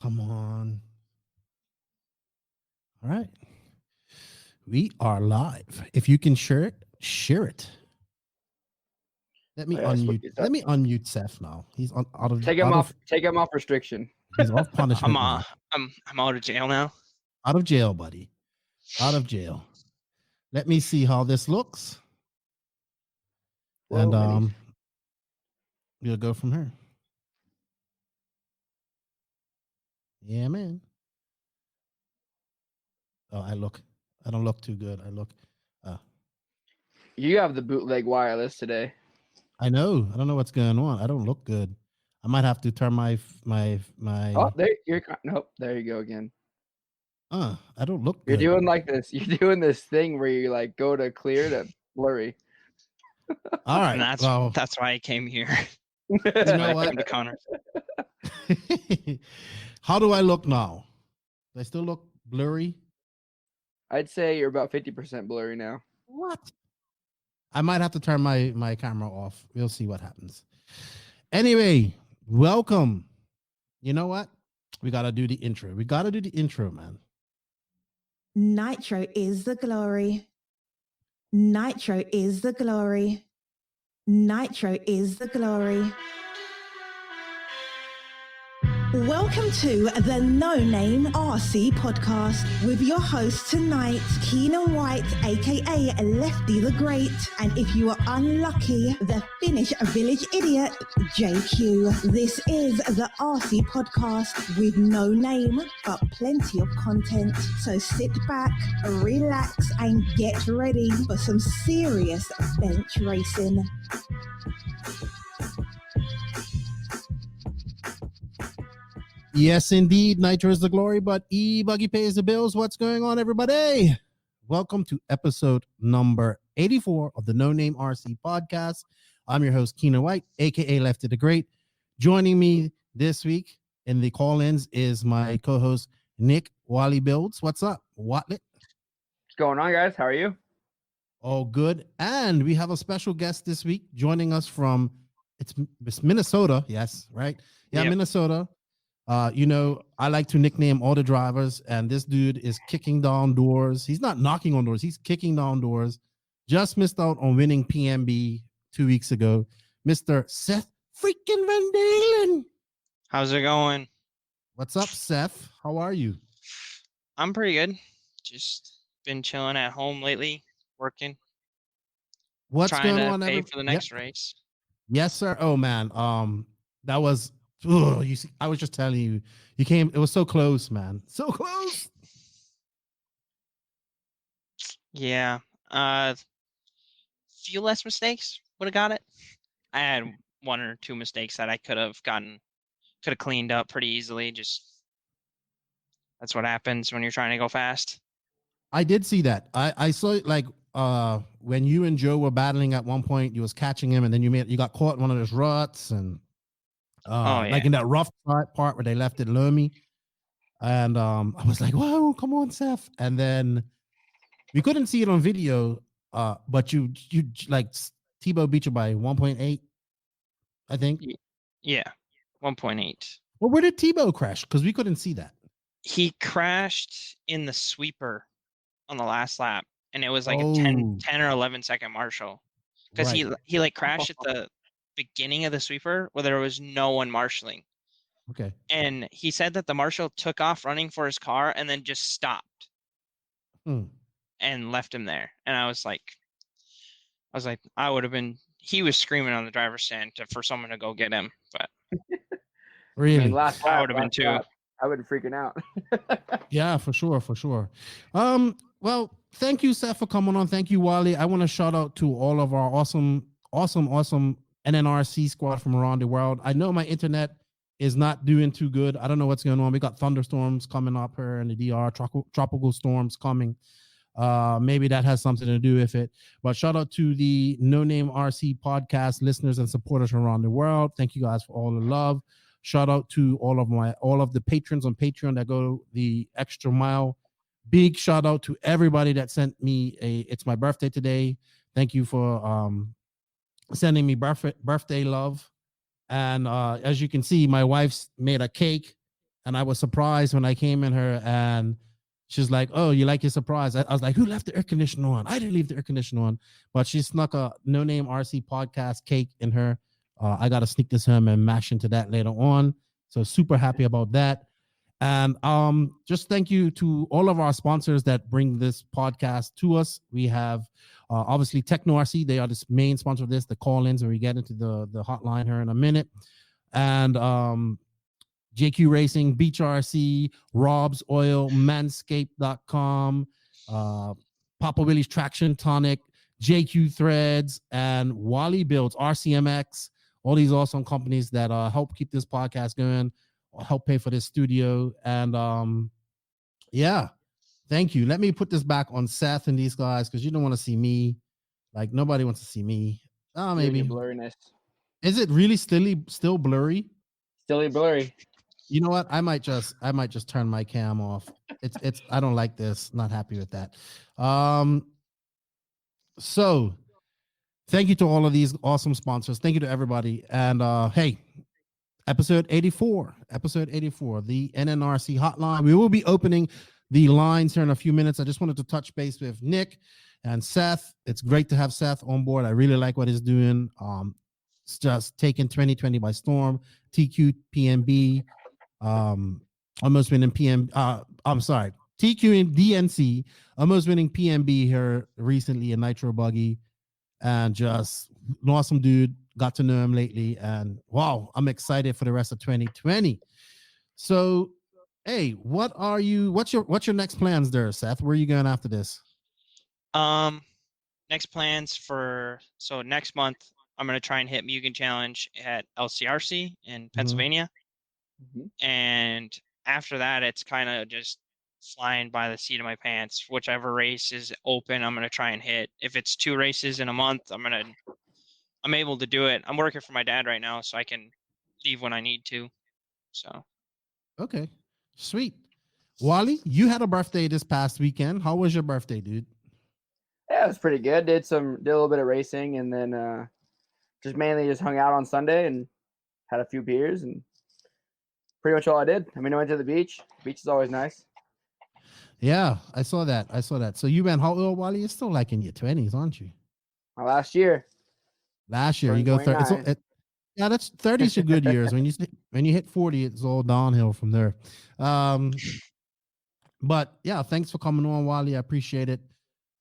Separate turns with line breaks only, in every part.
Come on. All right. We are live. If you can share it, share it. Let me unmute. Let me unmute Seth now. He's on out of
take him off. Take him off restriction.
He's off punishment.
I'm out of jail now.
Out of jail, buddy. Out of jail. Let me see how this looks.
Whoa,
and we'll go from here. Yeah, man. Oh, I don't look too good.
You have the bootleg wireless today.
I know. I don't know what's going on. I don't look good. I might have to turn my.
Oh, there nope. There you go again.
I don't look
good.
You're
doing like this. You're doing this thing where you like go to clear to blurry.
All right.
And that's why I came here.
You know what?
To Connor.
How do I look now? Do I still look blurry?
I'd say you're about 50% blurry now.
What? I might have to turn my camera off. We'll see what happens. Anyway, welcome. You know what? We got to do the intro. Man.
Nitro is the glory. Nitro is the glory. Nitro is the glory. Welcome to the No Name RC Podcast with your host tonight, Keenan White, aka Lefty the Great, and if you are unlucky, the Finnish Village Idiot, JQ. This is the RC Podcast with no name, but plenty of content. So sit back, relax, and get ready for some serious bench racing.
Yes, indeed. Nitro is the glory, but E-Buggy pays the bills. What's going on, everybody? Welcome to episode number 84 of the No Name RC Podcast. I'm your host, Keenan White, a.k.a. Lefty the Great. Joining me this week in the call-ins is my co-host, Nick Wally Builds. What's up, Watley?
What's going on, guys? How are you?
All good. And we have a special guest this week joining us from, it's Minnesota. Yes, right? Yeah, yep. Minnesota. I like to nickname all the drivers, and this dude is kicking down doors. He's not knocking on doors. He's kicking down doors. Just missed out on winning PMB 2 weeks ago. Mr. Seth Freakin VanDalen.
How's it going?
What's up, Seth? How are you?
I'm pretty good. Just been chilling at home lately, working.
What's going on?
Pay for the next race.
Yes, sir. Oh man. That was you see, I was just telling you, you came. It was so close, man. So close.
Yeah. Few less mistakes would have got it. I had one or two mistakes that I could have cleaned up pretty easily. Just that's what happens when you're trying to go fast.
I did see that. I saw it like when you and Joe were battling at one point. You was catching him, and then you got caught in one of those ruts and. Like in that rough part where they left it loamy, and I was like, "Whoa, come on, Seth!" And then we couldn't see it on video, but you like Tebow beat you by 1.8, I think.
Yeah, 1.8.
Well, where did Tebow crash? Because we couldn't see that.
He crashed in the sweeper on the last lap, and it was like a 10 or 11 second marshal because he like crashed at the beginning of the sweeper where there was no one marshaling.
Okay.
And he said that the marshal took off running for his car and then just stopped and left him there. And I was like, I would have been. He was screaming on the driver's stand for someone to go get him, but
really,
I mean, last
I would have been too.
I would have freaking out.
Yeah, for sure. Well, thank you, Seth, for coming on. Thank you, Wally. I want to shout out to all of our awesome NNRC squad from around the world. I know my internet is not doing too good. I don't know what's going on. We got thunderstorms coming up here in the DR, tropical storms coming. Maybe that has something to do with it. But shout out to the No Name RC Podcast listeners and supporters around the world. Thank you guys for all the love. Shout out to all of the patrons on Patreon that go the extra mile. Big shout out to everybody that sent me it's my birthday today. Thank you for sending me birthday love. And as you can see, my wife's made a cake And I was surprised when I came in her and she's like, "Oh, you like your surprise?" I was like, "Who left the air conditioner on?" I didn't leave the air conditioner on, but she snuck a No Name RC podcast cake in her. I got to sneak this home and mash into that later on. So super happy about that. And just thank you to all of our sponsors that bring this podcast to us. We have obviously Techno RC. They are the main sponsor of this, the call-ins, where we get into the hotline here in a minute. And JQ Racing, Beach RC, Rob's Oil, Manscaped.com, Papa Willie's Traction Tonic, JQ Threads, and Wally Builds, RCMX, all these awesome companies that help keep this podcast going, help pay for this studio. And yeah, thank you. Let me put this back on Seth and these guys because you don't want to see me. Like, nobody wants to see me. Oh, maybe.
Blurriness.
Is it really still blurry?
Still blurry.
You know what? I might just turn my cam off. It's I don't like this. Not happy with that. So thank you to all of these awesome sponsors. Thank you to everybody. And hey, episode 84, the NNRC Hotline. We will be opening the lines here in a few minutes. I just wanted to touch base with Nick and Seth. It's great to have Seth on board. I really like what he's doing. It's just taking 2020 by storm. TQ PMB. Almost winning TQ and DNC, almost winning PMB here recently in Nitro Buggy, and just an awesome dude. Got to know him lately, and wow, I'm excited for the rest of 2020. So, hey, what's your next plans there, Seth? Where are you going after this?
Next plans so next month I'm gonna try and hit Mugen Challenge at LCRC in Pennsylvania. And after that, it's kind of just flying by the seat of my pants. Whichever race is open, I'm going to try and hit. If it's 2 races in a month, I'm able to do it. I'm working for my dad right now, so I can leave when I need to. So.
Okay. Sweet. Wally, you had a birthday this past weekend. How was your birthday, dude?
Yeah, it was pretty good. Did a little bit of racing, and then just mainly hung out on Sunday and had a few beers, and pretty much all I did. I mean, I went to the beach. The beach is always nice.
Yeah, I saw that. So you went how old, Wally? You're still like in your 20s, aren't you?
Last year.
You go 30. Yeah, that's 30's your good years. When you hit 40, it's all downhill from there. But yeah, thanks for coming on, Wally. I appreciate it.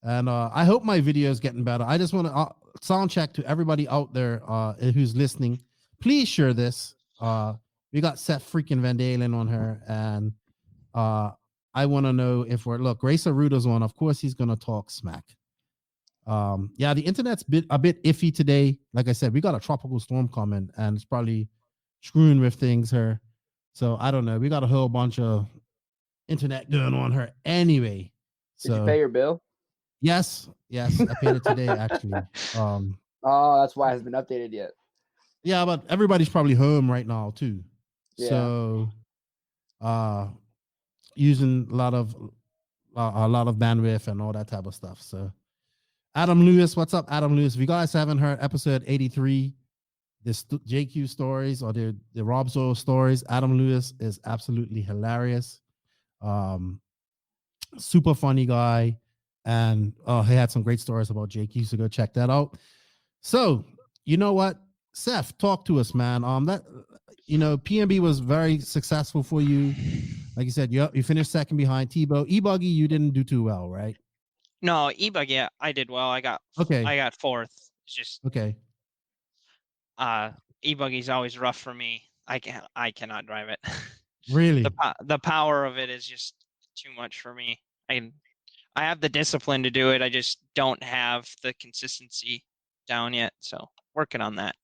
And I hope my video is getting better. I just want to sound check to everybody out there who's listening. Please share this. We got Seth freaking VanDalen on her, and I want to know if Racer Ruda's on. Of course, he's gonna talk smack. Yeah, the internet's a bit iffy today. Like I said, we got a tropical storm coming, and it's probably screwing with things here. So I don't know. We got a whole bunch of internet going on her anyway.
Did you pay your bill?
Yes, I paid it today actually.
Oh, that's why it hasn't been updated yet.
Yeah, but everybody's probably home right now too.
Yeah.
So using a lot of bandwidth and all that type of stuff. So Adam Lewis, what's up, Adam Lewis? If you guys haven't heard episode 83, the JQ stories or the Rob Zoll stories, Adam Lewis is absolutely hilarious. Super funny guy. And he had some great stories about JQ, so go check that out. So, you know what? Seth, talk to us, man. PMB was very successful for you. Like you said, you finished second behind Tebow. E-Buggy, you didn't do too well, right?
No, E-Buggy, yeah, I did well. I got 4th. It's just
okay.
E-Buggy's always rough for me. I cannot drive it.
Really?
The power of it is just too much for me. I have the discipline to do it. I just don't have the consistency down yet. So working on that.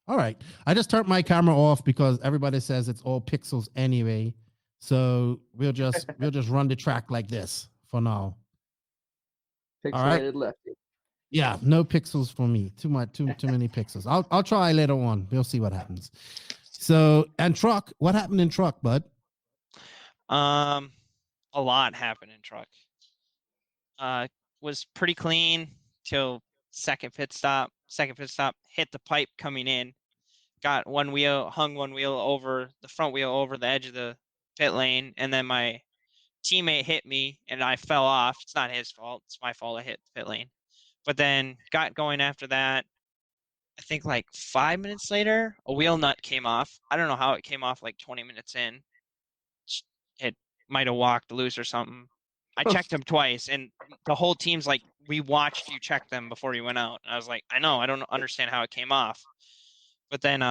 All right. I just turned my camera off because everybody says it's all pixels anyway. So we'll just run the track like this for now.
Pixelated
all right.
Lefty.
Yeah, no pixels for me. Too many pixels. I'll try later on. We'll see what happens. So, and truck, what happened in truck, bud?
A lot happened in truck. Was pretty clean till second pit stop. Hit the pipe coming in. got hung one wheel over the front wheel over the edge of the pit lane, and then my teammate hit me and I fell off. It's not his fault. It's my fault. I hit the pit lane. But then got going after that. I think like 5 minutes later, a wheel nut came off. I don't know how it came off like 20 minutes in. It might have walked loose or something. I checked them twice, and the whole team's like, we watched you check them before you went out. And I was like, I know, I don't understand how it came off. But then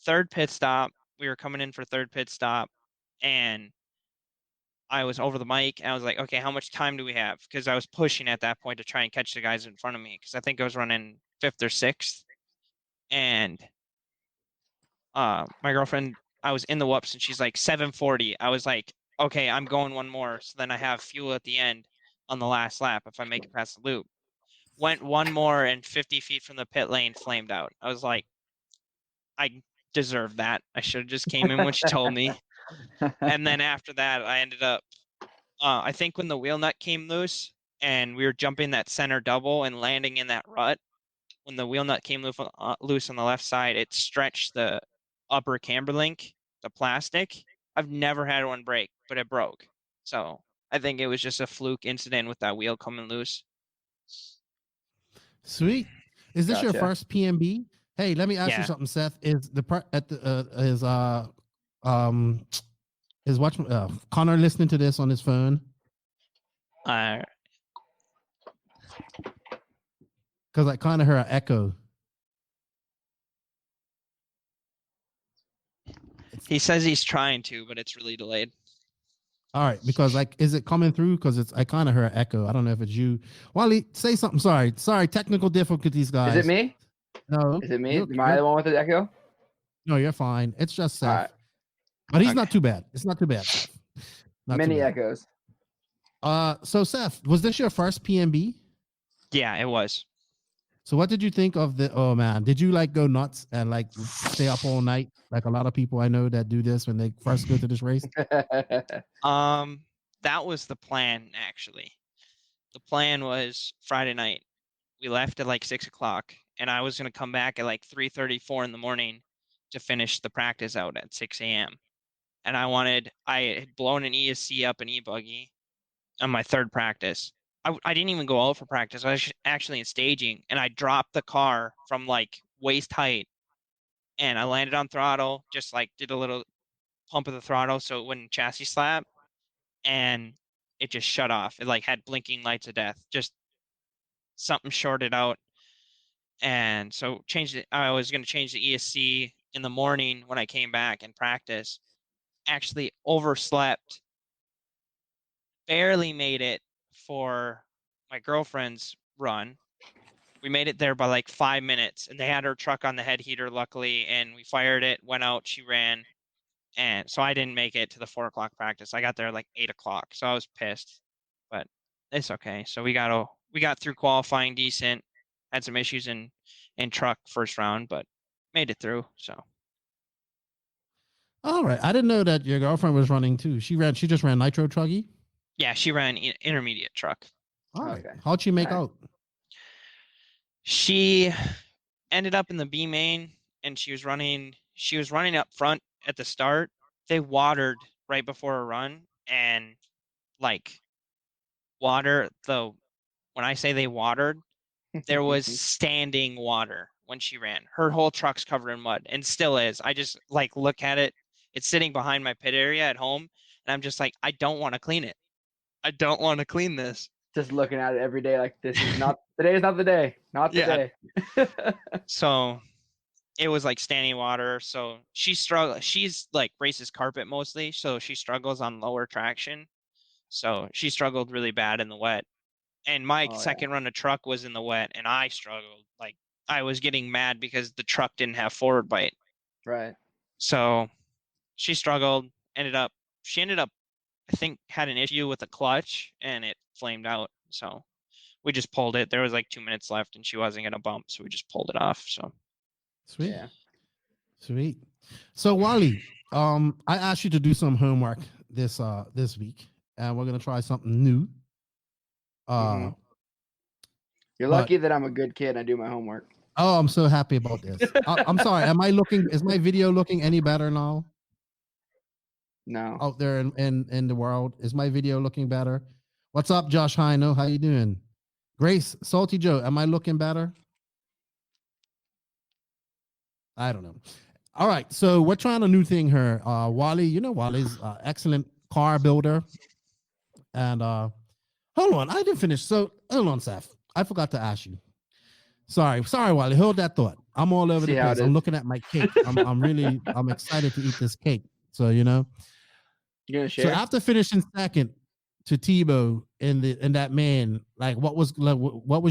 third pit stop, we were coming in for third pit stop, and I was over the mic, and I was like, okay, how much time do we have? Because I was pushing at that point to try and catch the guys in front of me, because I think I was running 5th or 6th. And my girlfriend, I was in the whoops, and she's like, 7:40. I was like, okay, I'm going one more, so then I have fuel at the end on the last lap if I make it past the loop. Went one more, and 50 feet from the pit lane, flamed out. I was like, I deserve that. I should have just came in when she told me. And then after that, I ended up, I think when the wheel nut came loose and we were jumping that center double and landing in that rut, when the wheel nut came loose on the left side, it stretched the upper camber link, the plastic. I've never had one break, but it broke. So I think it was just a fluke incident with that wheel coming loose.
Sweet. Is this your
Gotcha.
first PMB? Hey, let me ask you something, Seth. Is the is Connor listening to this on his phone?
Uh,
Because I kind of heard an echo.
he says he's trying to, but it's really delayed.
All right, because like, is it coming through? Because I kind of heard an echo. I don't know if it's you. Wally, say something. Sorry, technical difficulties, guys.
Is it me?
No.
Is it me? Am I the one with the echo?
No, you're fine. It's just Seth.
All right.
But he's not too bad. It's not too bad. Seth. Not too
Many
bad.
echoes.
So Seth, was this your first PMB?
Yeah, it was.
So what did you think of the? Oh man, did you like go nuts and like stay up all night like a lot of people I know that do this when they first go to this race?
That was the plan, actually. The plan was Friday night. We left at like 6 o'clock, and I was going to come back at like 3:34 in the morning to finish the practice out at 6 a.m. And I had blown an ESC up an e-buggy on my third practice. I didn't even go out for practice. I was actually in staging, and I dropped the car from like waist height, and I landed on throttle, just like did a little pump of the throttle so it wouldn't chassis slap, and it just shut off. It like had blinking lights of death. Just something shorted out. And so I was going to change the ESC in the morning when I came back and practice. Actually overslept. Barely made it for my girlfriend's run. We made it there by like 5 minutes, and they had her truck on the head heater, luckily, and we fired it, went out, she ran. And so I didn't make it to the 4 o'clock practice. I got there like 8 o'clock, so I was pissed, but it's okay. So we got through qualifying decent. Had some issues in truck first round, but made it through. So.
All right, I didn't know that your girlfriend was running too. She just ran nitro truggy.
Yeah, she ran intermediate truck.
All right,
Okay.
how'd she make out?
She ended up in the B main, and she was running up front at the start. They watered right before a run, and like when I say they watered, there was standing water when she ran. Her whole truck's covered in mud, and still is. I just like look at it. It's sitting behind my pit area at home, and I'm just like, I don't want to clean it. I don't want to clean this.
Just looking at it every day like this is not today is not the day. Not the day.
So it was like standing water. So she's like races carpet mostly, so she struggles on lower traction. So she struggled really bad in the wet. And my second run of truck was in the wet, and I struggled. Like I was getting mad because the truck didn't have forward bite.
Right.
So she struggled. She ended up, I think, had an issue with the clutch, and it flamed out. So we just pulled it. There was like 2 minutes left, and she wasn't gonna bump, so we just pulled it off. So
Sweet.
Yeah.
Sweet. So Wally, I asked you to do some homework this week, and we're gonna try something new.
You're lucky that I'm a good kid and I do my homework.
Oh, I'm so happy about this. I'm sorry. Is my video looking any better now?
No.
Out there in the world, is my video looking better? What's up, Josh Hino? How you doing? Grace, Salty Joe, am I looking better? I don't know. All right, so we're trying a new thing here. Wally, Wally's excellent car builder. And hold on, I didn't finish. So hold on, Seth. I forgot to ask you. Sorry, Wally. Hold that thought. I'm all over the place. I'm looking at my cake. I'm excited to eat this cake. So
you're gonna share.
So after finishing second to Tebow in that man, like what was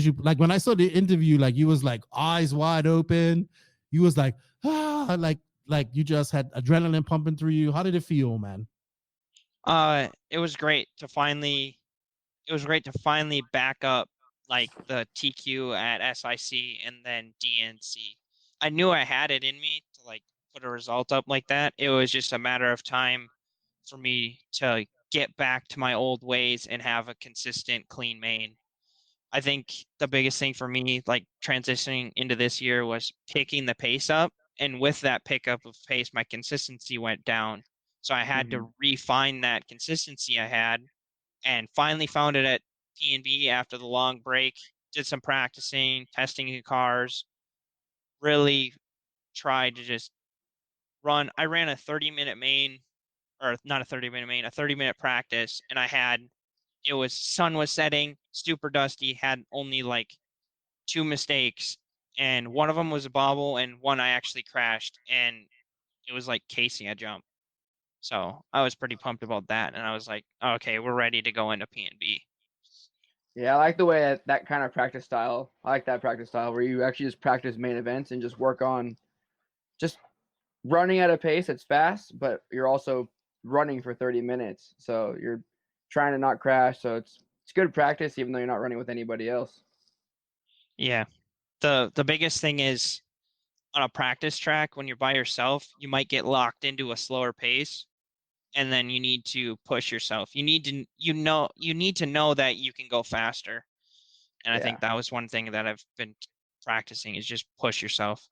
you like when I saw the interview? Like you was like eyes wide open. You was like like you just had adrenaline pumping through you. How did it feel, man?
It was great to finally back up like the TQ at SIC and then DNC. I knew I had it in me to like put a result up like that. It was just a matter of time for me to get back to my old ways and have a consistent clean main. I think the biggest thing for me, like transitioning into this year, was picking the pace up. And with that pickup of pace, my consistency went down. So I had to refine that consistency I had, and finally found it at P&B after the long break. Did some practicing, testing the cars, really tried to just run. I ran a 30-minute main, or not a 30-minute main, a 30-minute practice, and sun was setting, super dusty, had only like 2 mistakes, and one of them was a bobble, and one I actually crashed, and it was like casing a jump. So I was pretty pumped about that, and I was like, okay, we're ready to go into P&B.
Yeah, I like the way that kind of practice style. I like that practice style where you actually just practice main events and just work on just running at a pace that's fast, but you're also running for 30 minutes. So you're trying to not crash. So it's good practice, even though you're not running with anybody else.
Yeah. The biggest thing is on a practice track, when you're by yourself, you might get locked into a slower pace, and then you need to push yourself. You need to know that you can go faster. And I think that was one thing that I've been practicing, is just push yourself.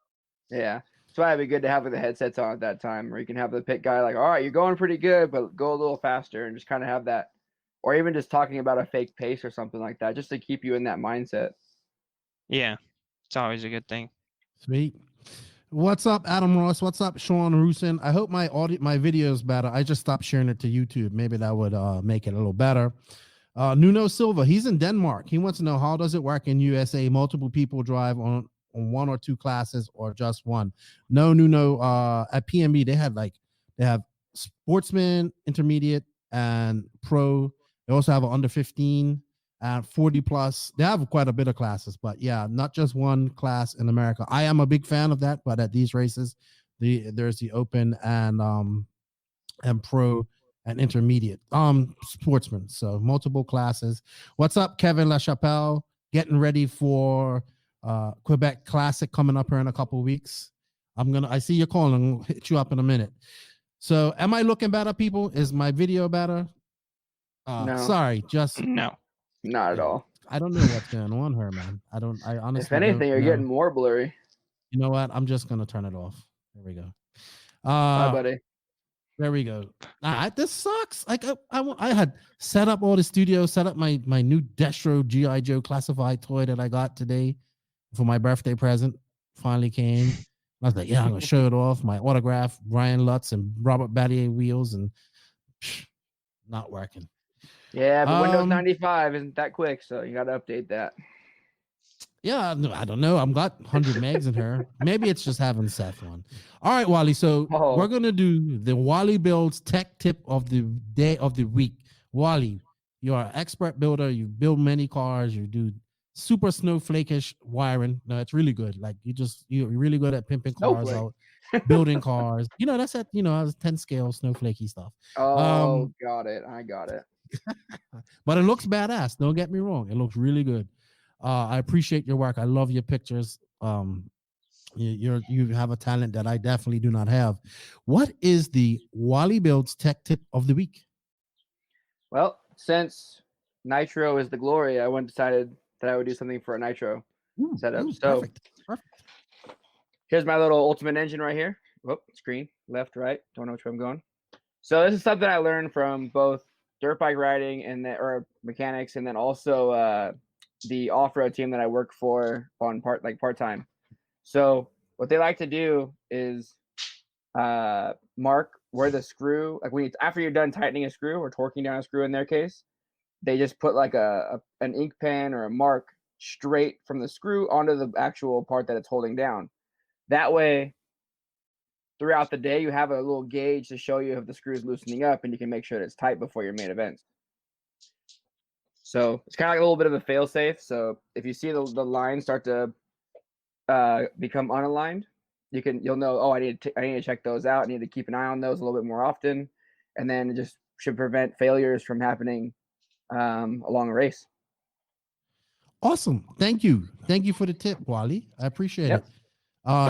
Yeah. That's why it'd be good to have the headsets on at that time, where you can have the pit guy like, all right, you're going pretty good, but go a little faster, and just kind of have that, or even just talking about a fake pace or something like that, just to keep you in that mindset.
Yeah. It's always a good thing.
Sweet. What's up, Adam Ross? What's up, Sean Rusin? I hope my video is better. I just stopped sharing it to YouTube. Maybe that would make it a little better. Nuno Silva, he's in Denmark. He wants to know, how does it work in USA? Multiple people drive on one or two classes, or just one? No, Nuno. At PMB, they have sportsman, intermediate, and pro. They also have an under 15 and 40 plus. They have quite a bit of classes, but yeah, not just one class in America. I am a big fan of that, but at these races, there's the open and pro and intermediate sportsmen. So multiple classes. What's up, Kevin LaChapelle? Getting ready for Quebec Classic coming up here in a couple of weeks. I see you calling. I'll hit you up in a minute. So am I looking better, people? Is my video better?
No.
Sorry, just
no.
Not at all.
I don't know what's going on here, man. I honestly,
if anything, you're getting more blurry.
You know what? I'm just gonna turn it off. There we go.
Bye, buddy.
There we go. This sucks. Like I had set up all the studio, set up my new Destro G.I. Joe classified toy that I got today for my birthday present. Finally came. I was like, yeah, I'm gonna show it off. My autograph, Brian Lutz and Robert Battier wheels, and not working.
Yeah, but Windows 95 isn't that quick, so you got to update that.
Yeah, I don't know. I've got 100 megs in her. Maybe it's just having Seth on. All right, Wally. So we're going to do the Wally Builds Tech Tip of the Day of the Week. Wally, you're an expert builder. You build many cars. You do super snowflake-ish wiring. No, it's really good. Like you're really good at pimping cars out, building cars. That's at, I was 10 scale snowflakey stuff.
Oh, got it. I got it.
But it looks badass. Don't get me wrong. It looks really good. I appreciate your work. I love your pictures. You have a talent that I definitely do not have. What is the Wally Builds Tech Tip of the Week?
Well, since Nitro is the glory, I decided that I would do something for a Nitro setup. So
Perfect.
Here's my little ultimate engine right here. Whoop, screen, left, right. Don't know which way I'm going. So this is something I learned from both dirt bike riding or mechanics, and then also the off-road team that I work for on part-time. So what they like to do is mark where the screw, like after you're done tightening a screw or torquing down a screw in their case, they just put like an ink pen or a mark straight from the screw onto the actual part that it's holding down. That way, throughout the day, you have a little gauge to show you if the screw is loosening up, and you can make sure that it's tight before your main events. So it's kind of like a little bit of a fail-safe. So if you see the line start to become unaligned, you'll know, oh, I need to check those out. I need to keep an eye on those a little bit more often, and then it just should prevent failures from happening along a race.
Awesome. Thank you for the tip, Wally. I appreciate it.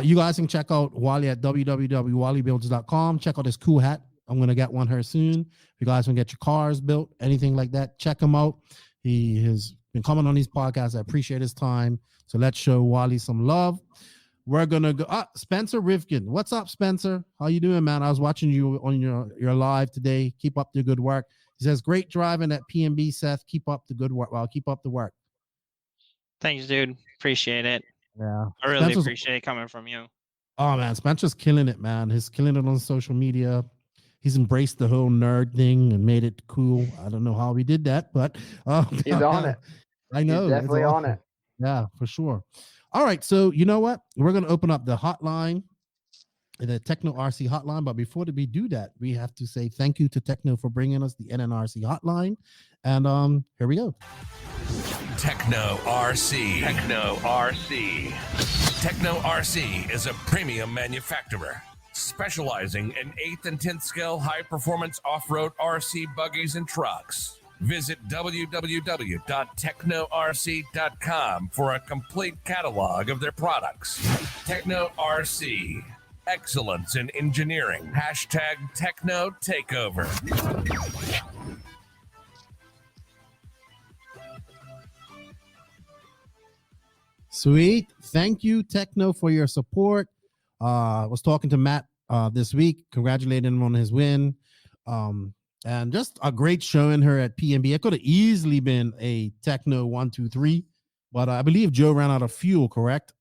You guys can check out Wally at www.wallybuilds.com. Check out his cool hat. I'm going to get one here soon. If you guys want to get your cars built, anything like that, check him out. He has been coming on these podcasts. I appreciate his time. So let's show Wally some love. We're going to go. Spencer Rivkin. What's up, Spencer? How you doing, man? I was watching you on your live today. Keep up the good work. He says, great driving at PMB, Seth. Keep up the good work. Well, keep up the work.
Thanks, dude. Appreciate it.
Yeah.
I really appreciate it coming from you.
Oh, man. Spencer's killing it, man. He's killing it on social media. He's embraced the whole nerd thing and made it cool. I don't know how he did that, but
he's on it.
I know.
He's definitely on it.
Yeah, for sure. All right. So you know what? We're going to open up the hotline, the Techno RC hotline. But before we do that, we have to say thank you to Techno for bringing us the NNRC hotline. And here we go.
Techno RC. Techno RC. Techno RC is a premium manufacturer specializing in 8th and 10th scale high-performance off-road RC buggies and trucks. Visit www.technorc.com for a complete catalog of their products. Techno RC. Excellence in engineering. #Techno Takeover.
Sweet. Thank you, Techno, for your support. I was talking to Matt this week, congratulating him on his win. And just a great showing her at PMB. It could have easily been a Techno 1, 2, 3, but I believe Joe ran out of fuel, correct?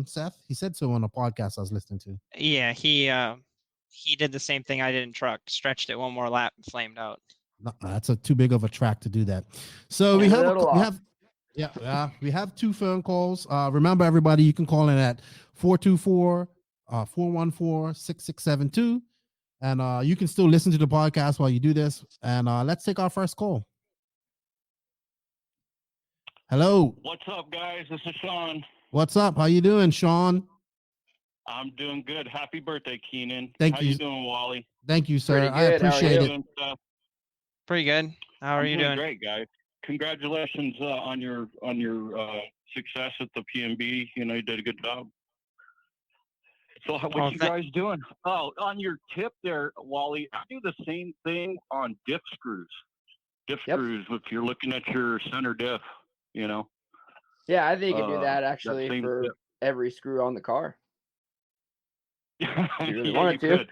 Seth? He said so on a podcast I was listening to.
Yeah, he did the same thing I did in truck, stretched it one more lap and flamed out.
No, that's too big of a track to do that. So we have 2 phone calls. Remember, everybody, you can call in at 424-414-6672. And you can still listen to the podcast while you do this. And let's take our first call. Hello.
What's up, guys? This is Sean.
What's up? How you doing, Sean?
I'm doing good. Happy birthday, Keenan.
How
you doing, Wally?
Thank you, sir.
Pretty
I
good.
appreciate it.
Pretty good. How are you doing?
Great, guys. Congratulations on your success at the PMB. You know, you did a good job. So what you guys doing? Oh, on your tip there, Wally, I do the same thing on diff screws. Screws, if you're looking at your center diff, you know.
Yeah, I think you can do that actually for every screw on the car.
You really wanted to.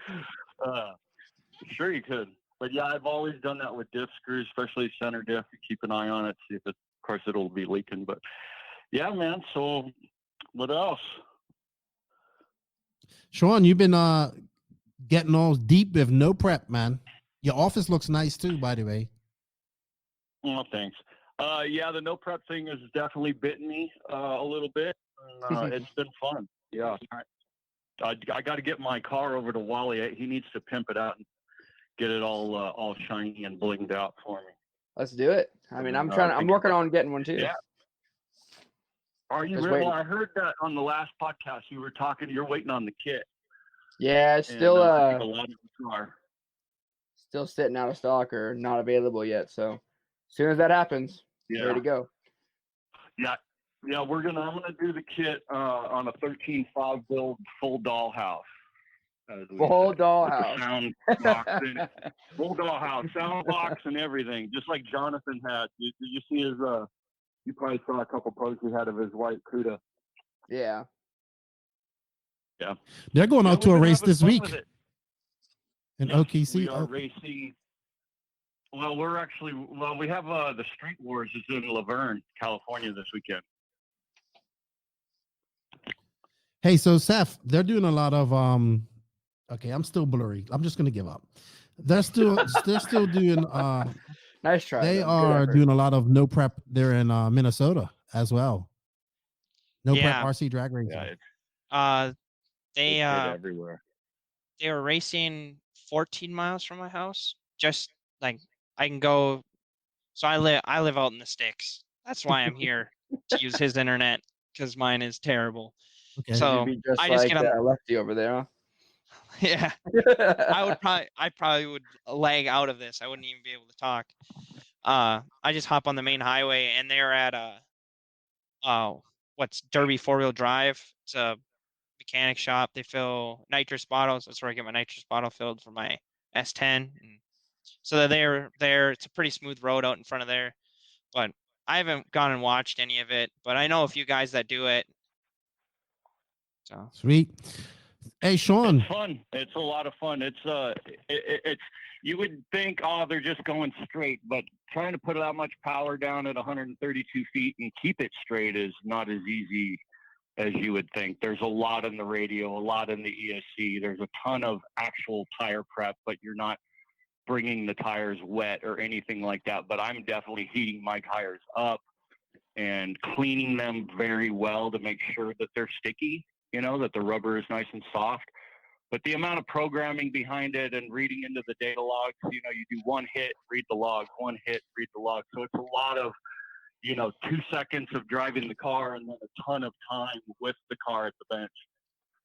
Sure you could. But yeah, I've always done that with diff screws, especially center diff. You keep an eye on it, see if of course it'll be leaking. But yeah, man. So what else?
Sean, you've been getting all deep with no prep, man. Your office looks nice too, by the way.
Oh, thanks. Yeah, the no prep thing has definitely bitten me a little bit. It's been fun. Yeah, I got to get my car over to Wally. He needs to pimp it out and get it all shiny and blinged out for me.
Let's do it. I mean, I'm working on getting one too.
Yeah. Are you really? Well, I heard that on the last podcast you were talking. You're waiting on the kit.
Yeah, it's still still sitting out of stock or not available yet. So as soon as that happens, ready to go.
Yeah, I'm gonna do the kit on a 13.5 build full dollhouse.
Full dollhouse.
Sound box in it. Full dollhouse, sound box and everything, just like Jonathan had. Did you see his? You probably saw a couple posts he had of his white CUDA.
Yeah.
Yeah.
They're going out to a
we've been
race
having
this
fun
week
with it.
in
Yes,
OKC.
We are racing. Well, we have the Street Wars is in Laverne, California this weekend.
Hey, so Seth, they're doing a lot of okay, I'm still blurry. I'm just gonna give up. They're still doing
Nice try.
they
though. Good
are
effort.
doing a lot of no prep there in Minnesota as well. No prep
Yeah.
RC drag racing.
Yeah,
They
it's hit everywhere.
they were racing 14 miles from my house. Just like I can go. So I live out in the sticks. That's why I'm here to use his internet because mine is terrible.
Okay.
So
You'd be just
I just
like
get on.
Lefty over there,
Yeah,
huh?
I probably would lag out of this. I wouldn't even be able to talk. I just hop on the main highway and they're at what's Derby 4-wheel drive. It's a mechanic shop. They fill nitrous bottles. That's where I get my nitrous bottle filled for my S10. And so they're there. It's a pretty smooth road out in front of there, but I haven't gone and watched any of it. But I know a few guys that do it. So
Sweet. Hey, Sean.
It's fun. It's a lot of fun. It's you would think, oh, they're just going straight, but trying to put that much power down at 132 feet and keep it straight is not as easy as you would think. There's a lot in the radio, a lot in the ESC. There's a ton of actual tire prep, but you're not bringing the tires wet or anything like that. But I'm definitely heating my tires up and cleaning them very well to make sure that they're sticky, that the rubber is nice and soft. But the amount of programming behind it and reading into the data logs, you do one hit, read the log, one hit, read the log. So it's a lot of, 2 seconds of driving the car and then a ton of time with the car at the bench.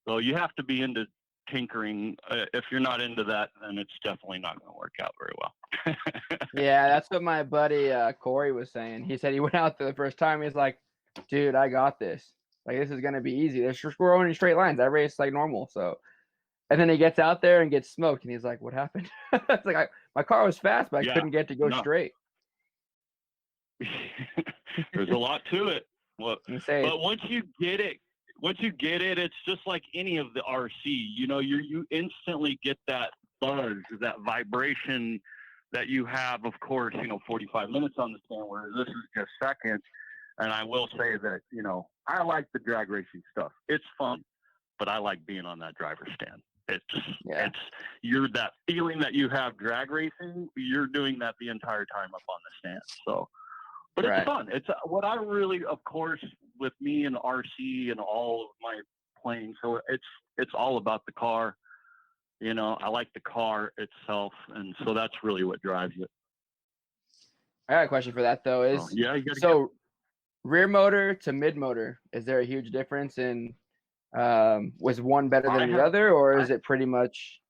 So you have to be into tinkering. If you're not into that, then it's definitely not going to work out very well.
Yeah, that's what my buddy Corey was saying. He said he went out there the first time. He's like, dude, I got this. Like, this is going to be easy. We're going in straight lines. I race like normal. So, and then he gets out there and gets smoked. And he's like, what happened? It's like, my car was fast, but I couldn't get to go straight.
There's a lot to it. But once you get it, it's just like any of the RC. You instantly get that buzz, that vibration that you have, of course, 45 minutes on the stand, where this is just seconds. And I will say that, I like the drag racing stuff. It's fun, but I like being on that driver's stand. You're that feeling that you have drag racing, you're doing that the entire time up on the stand. So, but it's fun. It's what I really, of course, with me and RC and all of my playing. So it's all about the car. I like the car itself. And so that's really what drives it.
I got a question for that though. Rear motor to mid motor, is there a huge difference in was one better than the other, or is it pretty much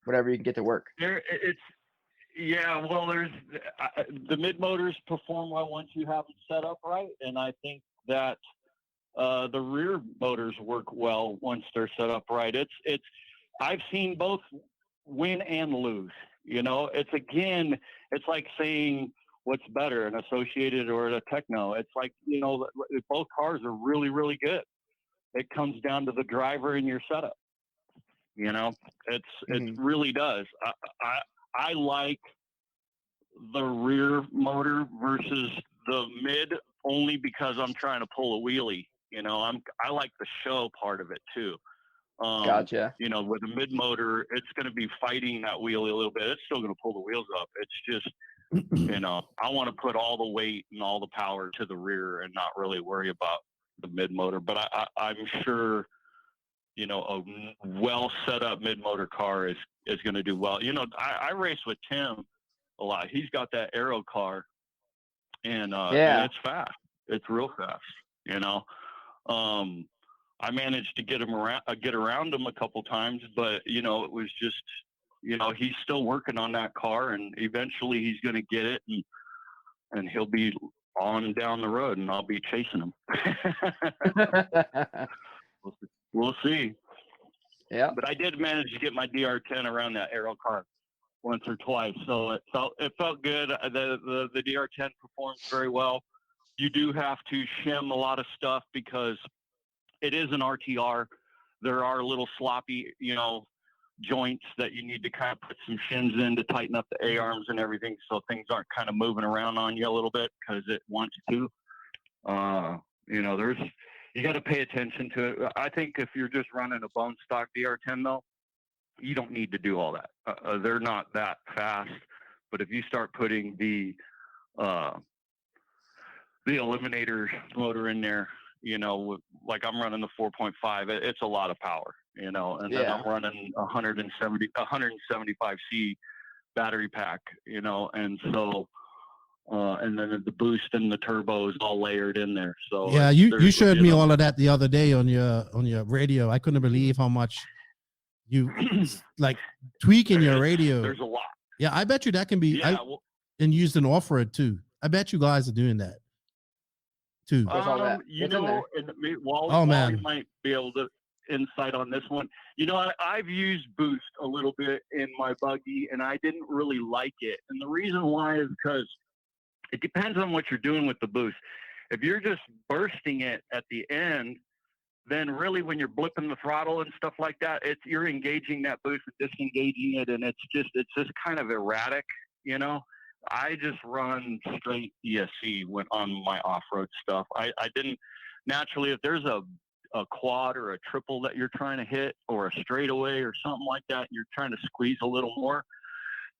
whatever you can get to work?
There's the mid motors perform well once you have it set up right, and I think that the rear motors work well once they're set up right. It's I've seen both win and lose. It's like saying what's better, an Associated or a Techno. It's like, both cars are really, really good. It comes down to the driver and your setup. It really does. I like the rear motor versus the mid only because I'm trying to pull a wheelie. I like the show part of it too.
Gotcha.
With a mid motor, it's going to be fighting that wheelie a little bit. It's still going to pull the wheels up. It's just, I want to put all the weight and all the power to the rear and not really worry about the mid motor. But I'm sure, a well set up mid motor car is going to do well. I race with Tim a lot. He's got that aero car, and it's fast. It's real fast. I managed to get around him a couple times, but it was just, he's still working on that car, and eventually he's going to get it, and he'll be on down the road, and I'll be chasing him. We'll see.
Yeah.
But I did manage to get my DR10 around that aero car once or twice, so it felt good. The DR10 performs very well. You do have to shim a lot of stuff because it is an RTR. there are little sloppy, joints that you need to kind of put some shins in to tighten up the A-arms and everything, so things aren't kind of moving around on you a little bit because it wants to. You got to pay attention to it. I think if you're just running a bone stock DR10 though, you don't need to do all that. They're not that fast, but if you start putting the eliminator motor in there, like I'm running the 4.5, it's a lot of power, and then I'm running 175C battery pack, and so, and then the boost and the turbo is all layered in there. So
yeah, you showed me all of that the other day on your radio. I couldn't believe how much you like tweaking your radio.
There's a lot.
Yeah, I bet you that can be and used in off-road too. I bet you guys are doing that too.
And Wally might be able to insight on this one. I've used boost a little bit in my buggy, and I didn't really like it. And the reason why is because it depends on what you're doing with the boost. If you're just bursting it at the end, then really when you're blipping the throttle and stuff like that, you're engaging that boost and disengaging it, and it's just kind of erratic, I just run straight ESC on my off-road stuff. I didn't naturally, if there's a quad or a triple that you're trying to hit, or a straightaway or something like that, and you're trying to squeeze a little more,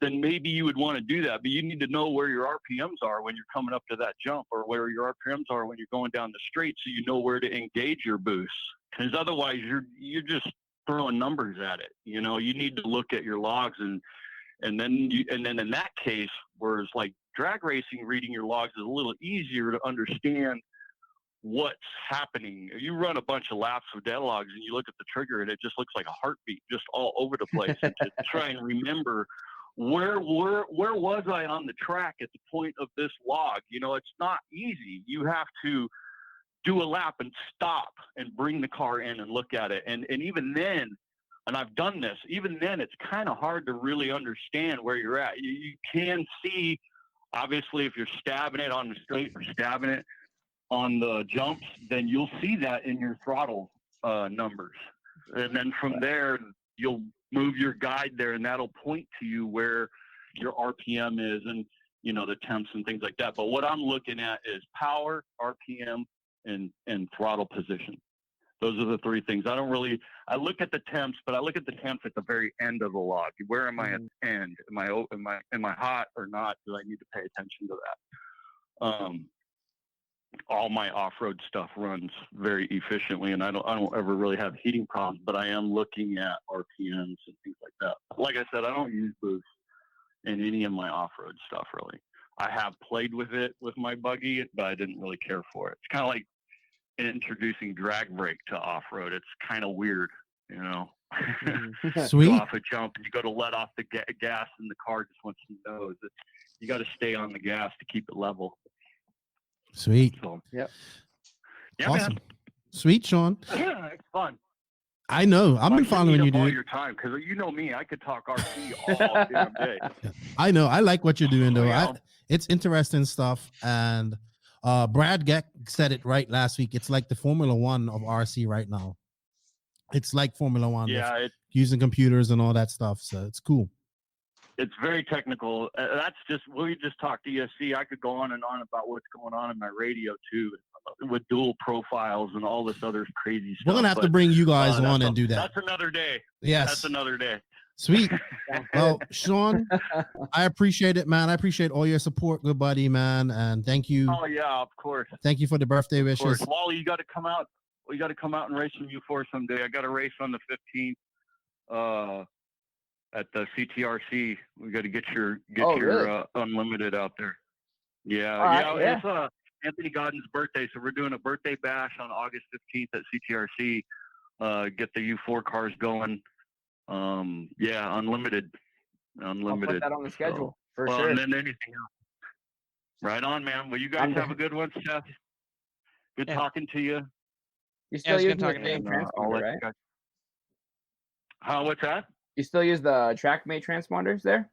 then maybe you would want to do that. But you need to know where your RPMs are when you're coming up to that jump, or where your RPMs are when you're going down the straight, so you know where to engage your boost. Because otherwise you're just throwing numbers at it. You need to look at your logs, and then in that case, whereas like drag racing, reading your logs is a little easier to understand what's happening. You run a bunch of laps of dead logs and you look at the trigger and it just looks like a heartbeat just all over the place. And to try and remember where was I on the track at the point of this log? It's not easy. You have to do a lap and stop and bring the car in and look at it. And even then, and I've done this, even then it's kind of hard to really understand where you're at. You can see, obviously, if you're stabbing it on the straight or stabbing it on the jumps, then you'll see that in your throttle numbers. And then from there, you'll move your guide there, and that'll point to you where your RPM is and, the temps and things like that. But what I'm looking at is power, RPM, and throttle position. Those are the three things. I look at the temps, but I look at the temps at the very end of the log. Where am I at the end? Am I hot or not? Do I need to pay attention to that? All my off-road stuff runs very efficiently, and I don't ever really have heating problems, but I am looking at RPMs and things like that. Like I said, I don't use boost in any of my off-road stuff, really. I have played with it with my buggy, but I didn't really care for it. It's kind of like introducing drag brake to off-road. It's kind of weird,
Sweet.
Go off a jump and you go to let off the gas and the car just wants to know that you got to stay on the gas to keep it level.
Sweet.
So,
yep.
Yeah,
awesome.
Man.
Sweet, Sean.
Yeah, it's fun.
I know. I've been following you,
all
dude.
your time, because you know me, I could talk RC all damn day.
I know. I like what you're doing, though.
Yeah.
It's interesting stuff. And Brad Geck said it right last week. It's like the Formula One of RC right now. It's like Formula One.
Yeah,
using computers and all that stuff. So it's cool.
It's very technical. We just talked ESC. I could go on and on about what's going on in my radio too, with dual profiles and all this other crazy stuff.
We're gonna have to bring you guys on and do that.
That's another day.
Yes,
that's another day.
Sweet. Well, Sean, I appreciate it, man. I appreciate all your support, good buddy, man, and thank you.
Oh yeah, of course.
Thank you for the birthday wishes.
Wally, you got to come out. We got to come out and race some U4 someday. I got a race on the 15th. At the CTRC, we got to get your
really?
unlimited out there. Yeah,
right,
yeah. It's Anthony Godden's birthday, so we're doing a birthday bash on August 15th at CTRC. Get the U4 cars going. Yeah, unlimited.
I'll put that on the schedule for
well,
sure.
And then anything else. Right on, man. Well, you guys have a good one, Seth. Good talking to you.
You still using the same transponder, right?
What's that?
You still use the TrackMate transponders there?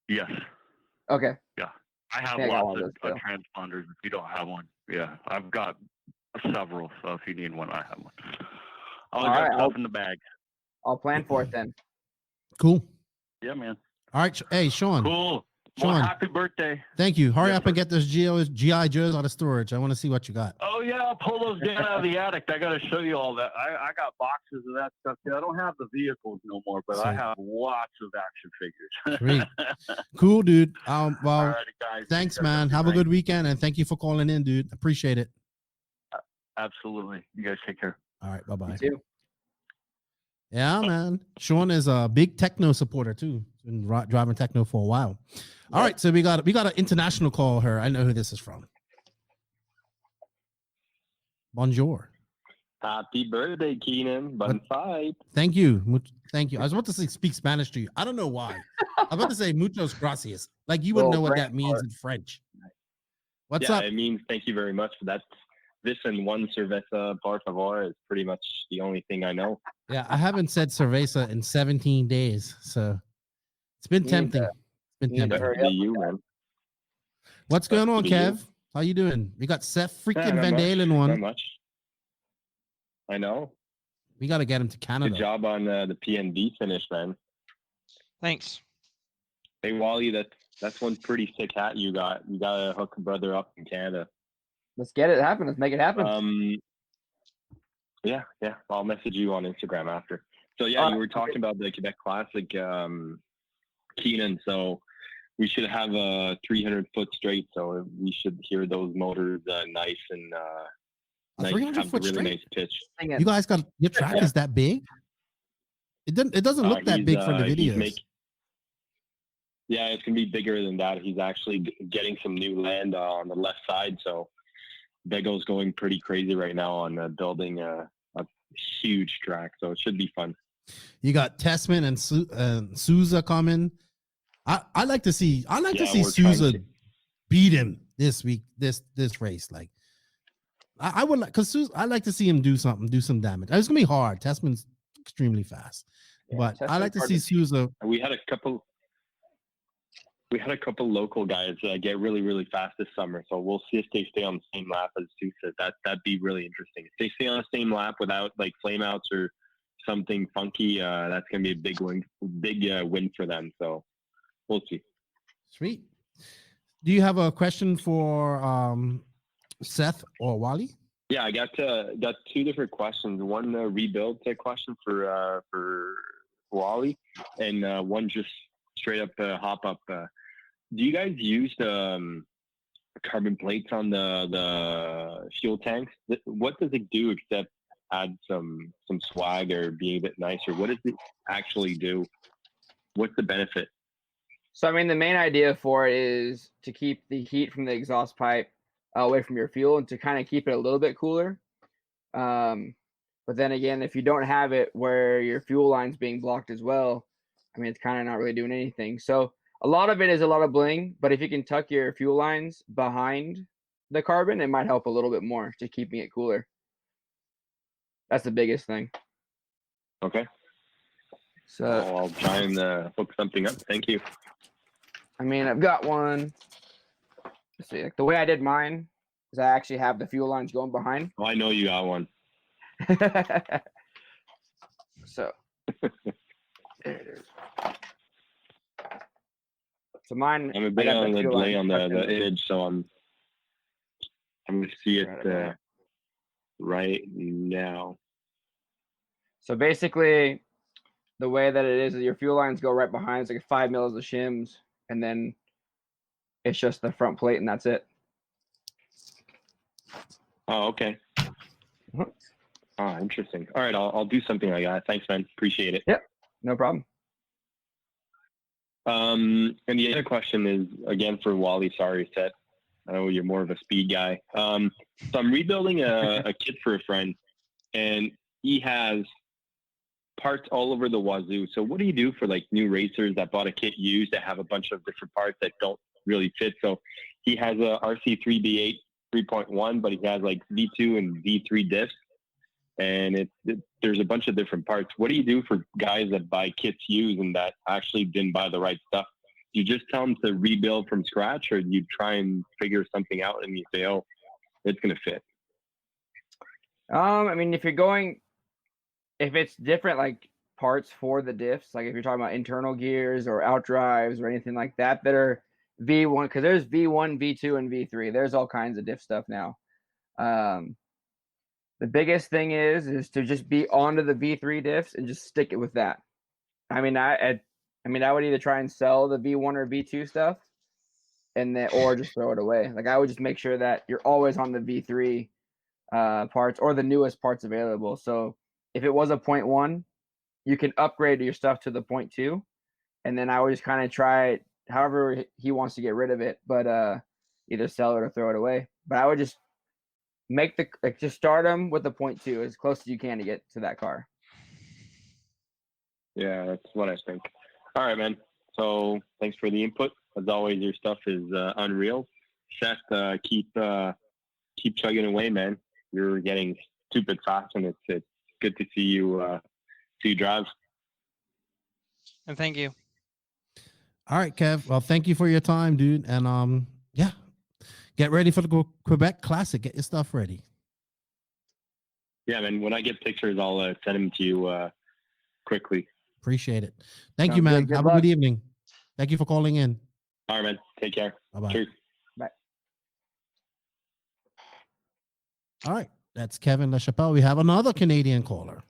Yes.
Okay.
Yeah. I have lots of transponders if you don't have one. Yeah. I've got several. So if you need one, I have one.
All
I'll
right,
got stuff in the bag.
I'll plan for it then.
Cool.
Yeah, man.
All right. Hey, Sean.
Cool.
Sean.
Well, happy birthday.
Thank you. Hurry
Yes,
up and
sir.
get those GI Joes out of storage. I want to see what you got.
Oh yeah, I'll pull those down out of the attic. I got to show you all that. I got boxes of that stuff too. I don't have the vehicles no more, but I
Sweet.
have lots of action figures.
Sweet. Cool, dude. Well,
Alrighty, guys.
thanks,
You guys
man.
a
Have a
night.
good weekend, and thank you for calling in, dude. Appreciate it.
Absolutely. You guys take care.
All right. Bye-bye.
You too.
Yeah, man. Sean is a big techno supporter too. Been driving techno for a while. All right, so we got an international call here. I know who this is from. Bonjour.
Happy birthday, Keenan. Bun fight.
Thank you. Thank you. I was about to say speak Spanish to you. I don't know why. I was about to say muchos gracias. Like you wouldn't know what that means in French. What's up?
It means thank you very much. That's this and one cerveza, por favor, is pretty much the only thing I know.
Yeah, I haven't said cerveza in 17 days, so it's been tempting. It's been tempting.
Better be you, man.
What's going on,
Be you.
Kev? How you doing? We got Seth freaking
Not
VanDalen
much,
one.
Not much. I know.
We got to get him to Canada.
Good job on the PNB finish, man.
Thanks.
Hey, Wally, that's one pretty sick hat you got. You got to hook a brother up in Canada.
Let's get it happen. Let's make it happen.
Yeah. I'll message you on Instagram after. So yeah, you were talking about the Quebec Classic, Keenan. So we should have a 300-foot straight. So we should hear those motors nice and nice.
300
Have a
foot
really
straight?
nice pitch.
You guys got your track is that big? It doesn't look that big from the videos.
Yeah, it's gonna be bigger than that. He's actually getting some new land on the left side, so Bego's going pretty crazy right now on building a huge track. So it should be fun.
You got Tessman and Souza coming. I like to see Souza beat him this week, this race. Like I would like, because I like to see him do something, do some damage. It's gonna be hard. Tessman's extremely fast, but I like to see Souza.
We had a couple local guys get really, really fast this summer. So we'll see if they stay on the same lap as Sousa. That'd be really interesting. If they stay on the same lap without like flameouts or something funky, that's gonna be a big win for them. So we'll see.
Sweet. Do you have a question for Seth or Wally?
Yeah, I got two different questions. One rebuild question for Wally, and one just straight up hop up. Do you guys use the carbon plates on the fuel tanks? What does it do except add some swag or be a bit nicer? What does it actually do? What's the benefit?
So, I mean, the main idea for it is to keep the heat from the exhaust pipe away from your fuel and to kind of keep it a little bit cooler. But then again, if you don't have it where your fuel line's being blocked as well, I mean, it's kind of not really doing anything. So a lot of it is a lot of bling, but if you can tuck your fuel lines behind the carbon, it might help a little bit more to keeping it cooler. That's the biggest thing.
Okay.
So
I'll try and hook something up. Thank you.
I mean, I've got one. Let's see, like the way I did mine is I actually have the fuel lines going behind.
Oh, I know you got one.
So there it is. So mine.
I'm a bit on the delay on the image, so I'm going to see it right now.
So basically, the way that it is your fuel lines go right behind. It's like 5 mils of shims, and then it's just the front plate, and that's it.
Oh, okay. Oh, interesting. All right, I'll do something like that. Thanks, man. Appreciate it.
Yep, no problem.
And the other question is, again, for Wally. Sorry, Seth. I know you're more of a speed guy. So I'm rebuilding a kit for a friend, and he has parts all over the wazoo. So what do you do for like new racers that bought a kit used that have a bunch of different parts that don't really fit? So he has a RC3B8 3.1, but he has like V2 and V3 diffs, and there's a bunch of different parts. What do you do for guys that buy kits used and that actually didn't buy the right stuff? Do you just tell them to rebuild from scratch, or do you try and figure something out and you say, oh, it's going to fit?
I mean, if it's different like parts for the diffs, like if you're talking about internal gears or out drives or anything like that are V1, because there's V1, V2, and V3. There's all kinds of diff stuff now. The biggest thing is to just be onto the V3 diffs and just stick it with that. I mean, I would either try and sell the V1 or V2 stuff, or just throw it away. Like I would just make sure that you're always on the V3 parts or the newest parts available. So if it was a 0.1, you can upgrade your stuff to the 0.2, and then I would just kind of try it however he wants to get rid of it, but either sell it or throw it away. But I would just just start them with the 0.2 as close as you can to get to that car.
Yeah, that's what I think. All right, man. So thanks for the input. As always, your stuff is unreal. Seth, keep chugging away, man. You're getting stupid fast, and it's good to see you drive.
And thank you.
All right, Kev. Well, thank you for your time, dude. And yeah, get ready for the Quebec Classic. Get your stuff ready.
Yeah, man. When I get pictures, I'll send them to you quickly.
Appreciate it. Thank
Sounds
you, man.
good.
Have
Good
a
luck.
good evening. Thank you for calling in.
All right, man. Take care.
Bye-bye.
Cheers.
Bye.
All right. That's Kevin LaChapelle. We have another Canadian caller.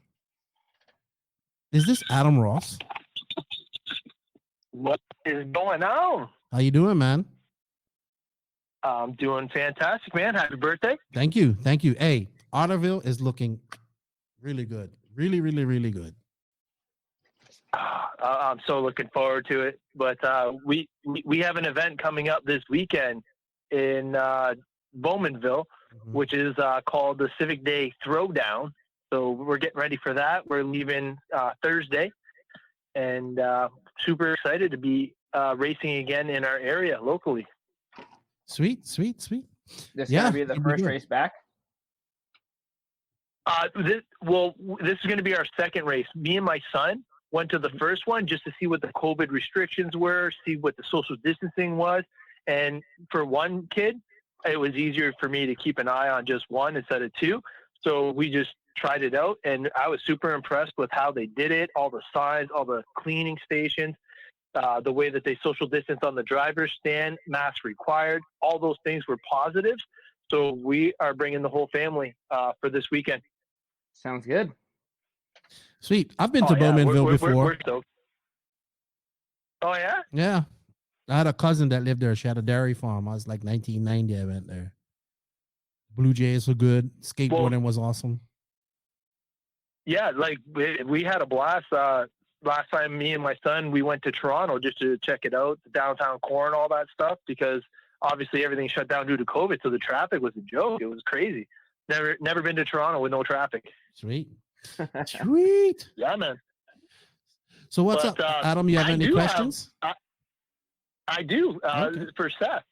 Is this Adam Ross?
What is going on?
How you doing, man?
I'm doing fantastic, man. Happy birthday.
Thank you. Thank you. Hey, Otterville is looking really good. Really, really, really good.
I'm so looking forward to it. But we have an event coming up this weekend in Bowmanville, which is called the Civic Day Throwdown. So we're getting ready for that. We're leaving Thursday, and super excited to be racing again in our area locally.
Sweet.
This is
Yeah,
gonna be the
it'd be
first
good.
race back.
This is going to be our second race. Me and my son went to the first one just to see what the COVID restrictions were, see what the social distancing was. And for one kid, it was easier for me to keep an eye on just one instead of two. So we just tried it out, and I was super impressed with how they did it, all the signs, all the cleaning stations, the way that they social distance on the driver's stand, mask required, all those things were positives. So we are bringing the whole family for this weekend.
Sounds good.
Sweet. I've been to Bowmanville before.
We're stoked. Oh, yeah?
Yeah. I had a cousin that lived there. She had a dairy farm. I was like 1990. I went there. Blue Jays were good. Skateboarding was awesome.
Yeah, like we had a blast. Last time me and my son, we went to Toronto just to check it out, the downtown core and all that stuff, because obviously everything shut down due to COVID. So the traffic was a joke. It was crazy. Never been to Toronto with no traffic.
Sweet. Sweet.
Yeah, man.
So what's up, Adam? You have any questions?
I do.
Okay.
For Seth.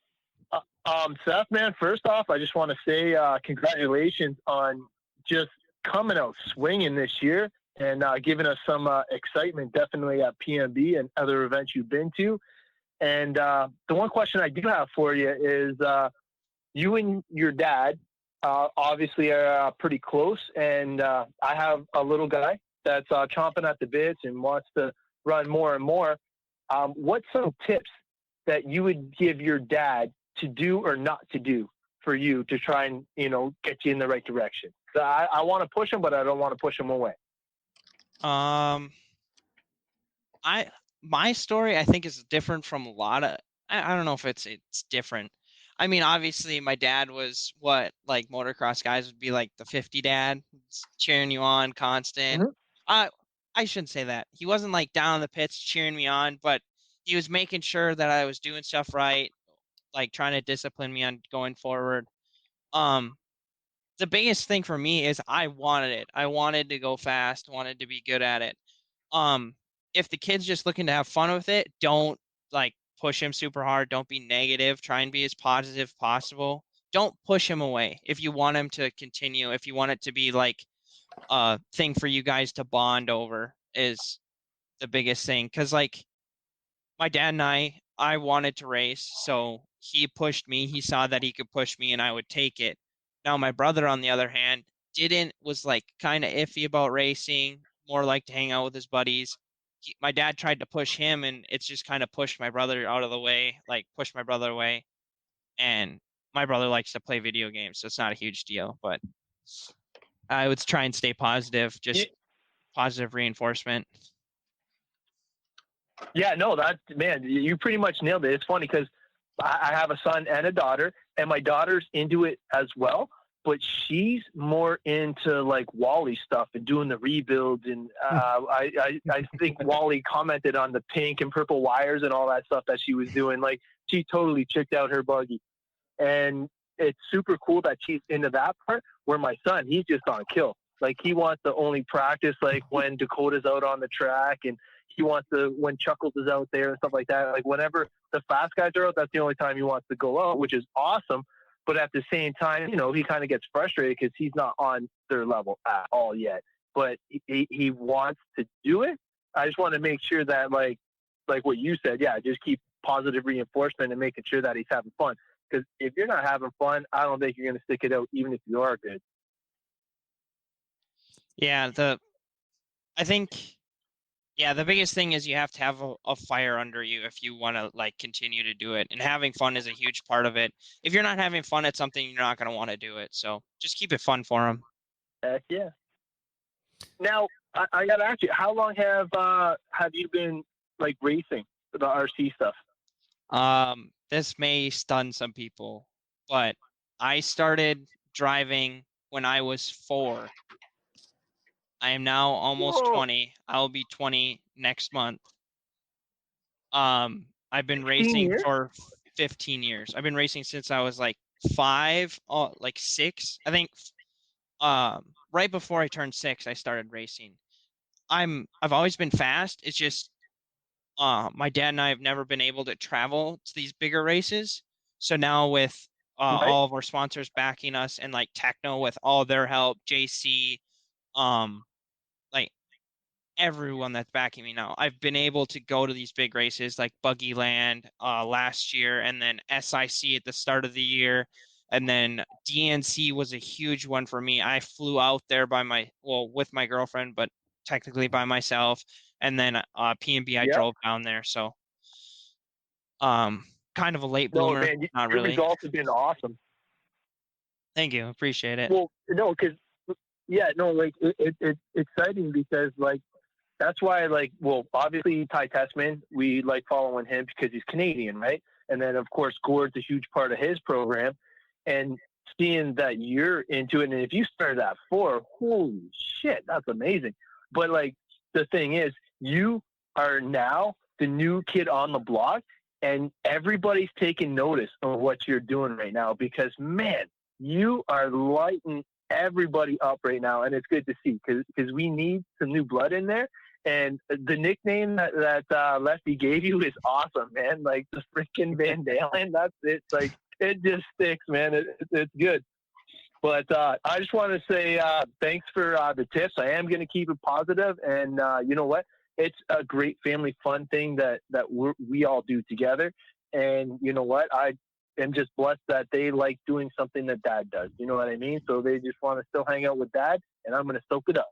Seth, man, first off, I just want to say congratulations on just coming out swinging this year and giving us some excitement, definitely at PMB and other events you've been to. And the one question I do have for you is you and your dad obviously are pretty close, and I have a little guy that's chomping at the bits and wants to run more and more. What's some tips that you would give your dad to do or not to do for you to try and, get you in the right direction? So I want to push him, but I don't want to push him away.
My story, I think, is different from a lot of, I don't know if it's different. I mean, obviously my dad was what, like motocross guys would be like the 50 dad, cheering you on constant. Mm-hmm. I shouldn't say that. He wasn't like down in the pits cheering me on, but he was making sure that I was doing stuff right, like trying to discipline me on going forward. The biggest thing for me is I wanted it. I wanted to go fast, wanted to be good at it. If the kid's just looking to have fun with it, don't like push him super hard. Don't be negative. Try and be as positive as possible. Don't push him away. If you want him to continue, if you want it to be like a thing for you guys to bond over, is the biggest thing. Because like my dad and I wanted to race, so he pushed me. He saw that he could push me and I would take it. Now my brother, on the other hand, was like kind of iffy about racing, more like to hang out with his buddies. My dad tried to push him, and it's just kind of pushed my brother out of the way, like pushed my brother away. And my brother likes to play video games, so it's not a huge deal. But I would try and stay positive, just positive reinforcement.
Yeah, no, man, you pretty much nailed it. It's funny because I have a son and a daughter, and my daughter's into it as well, but she's more into like Wally stuff and doing the rebuilds. And I think Wally commented on the pink and purple wires and all that stuff that she was doing. Like, she totally checked out her buggy. And it's super cool that she's into that part, where my son, he's just on kill. Like, he wants to only practice like when Dakota's out on the track, and he wants to, when Chuckles is out there and stuff like that. Like, whenever the fast guys are out, that's the only time he wants to go out, which is awesome. But at the same time, you know, he kind of gets frustrated because he's not on their level at all yet. But he wants to do it. I just want to make sure that, like what you said, yeah, just keep positive reinforcement and making sure that he's having fun. Because if you're not having fun, I don't think you're going to stick it out, even if you are good.
Yeah, the biggest thing is you have to have a fire under you if you want to like continue to do it, and having fun is a huge part of it. If you're not having fun at something, you're not going to want to do it. So just keep it fun for them.
Heck yeah. Now I got to ask you, how long have you been like racing the RC stuff?
This may stun some people, but I started driving when I was 4. I am now almost 20. I'll be 20 next month. I've been racing for 15 years. I've been racing since I was like 5, like 6. I think right before I turned 6, I started racing. I've always been fast. It's just my dad and I have never been able to travel to these bigger races. So now with all of our sponsors backing us, and like Techno with all their help, JC, like everyone that's backing me now, I've been able to go to these big races like Buggy Land last year, and then SIC at the start of the year, and then DNC was a huge one for me. I flew out there with my girlfriend, but technically by myself, and then PNB I drove down there. So kind of a late bloomer.
Man,
not
your
really.
Results have been awesome.
Thank you, appreciate it.
Well, no, because like it's exciting because like that's why, like, well, obviously Ty Tessman, we like following him because he's Canadian, right? And then of course Gord's a huge part of his program, and seeing that you're into it, and if you started at 4, holy shit, that's amazing. But like the thing is, you are now the new kid on the block, and everybody's taking notice of what you're doing right now because, man, you are lighting everybody up right now, and it's good to see because we need some new blood in there. And the nickname that Lefty gave you is awesome, man. Like the freaking VanDalen, that's it. Like it just sticks, man. It's good. But I just want to say thanks for the tips. I am going to keep it positive, and you know what? It's a great family fun thing that we all do together. And you know what? I am just blessed that they like doing something that Dad does. You know what I mean? So they just want to still hang out with Dad, and I'm going to soak it up.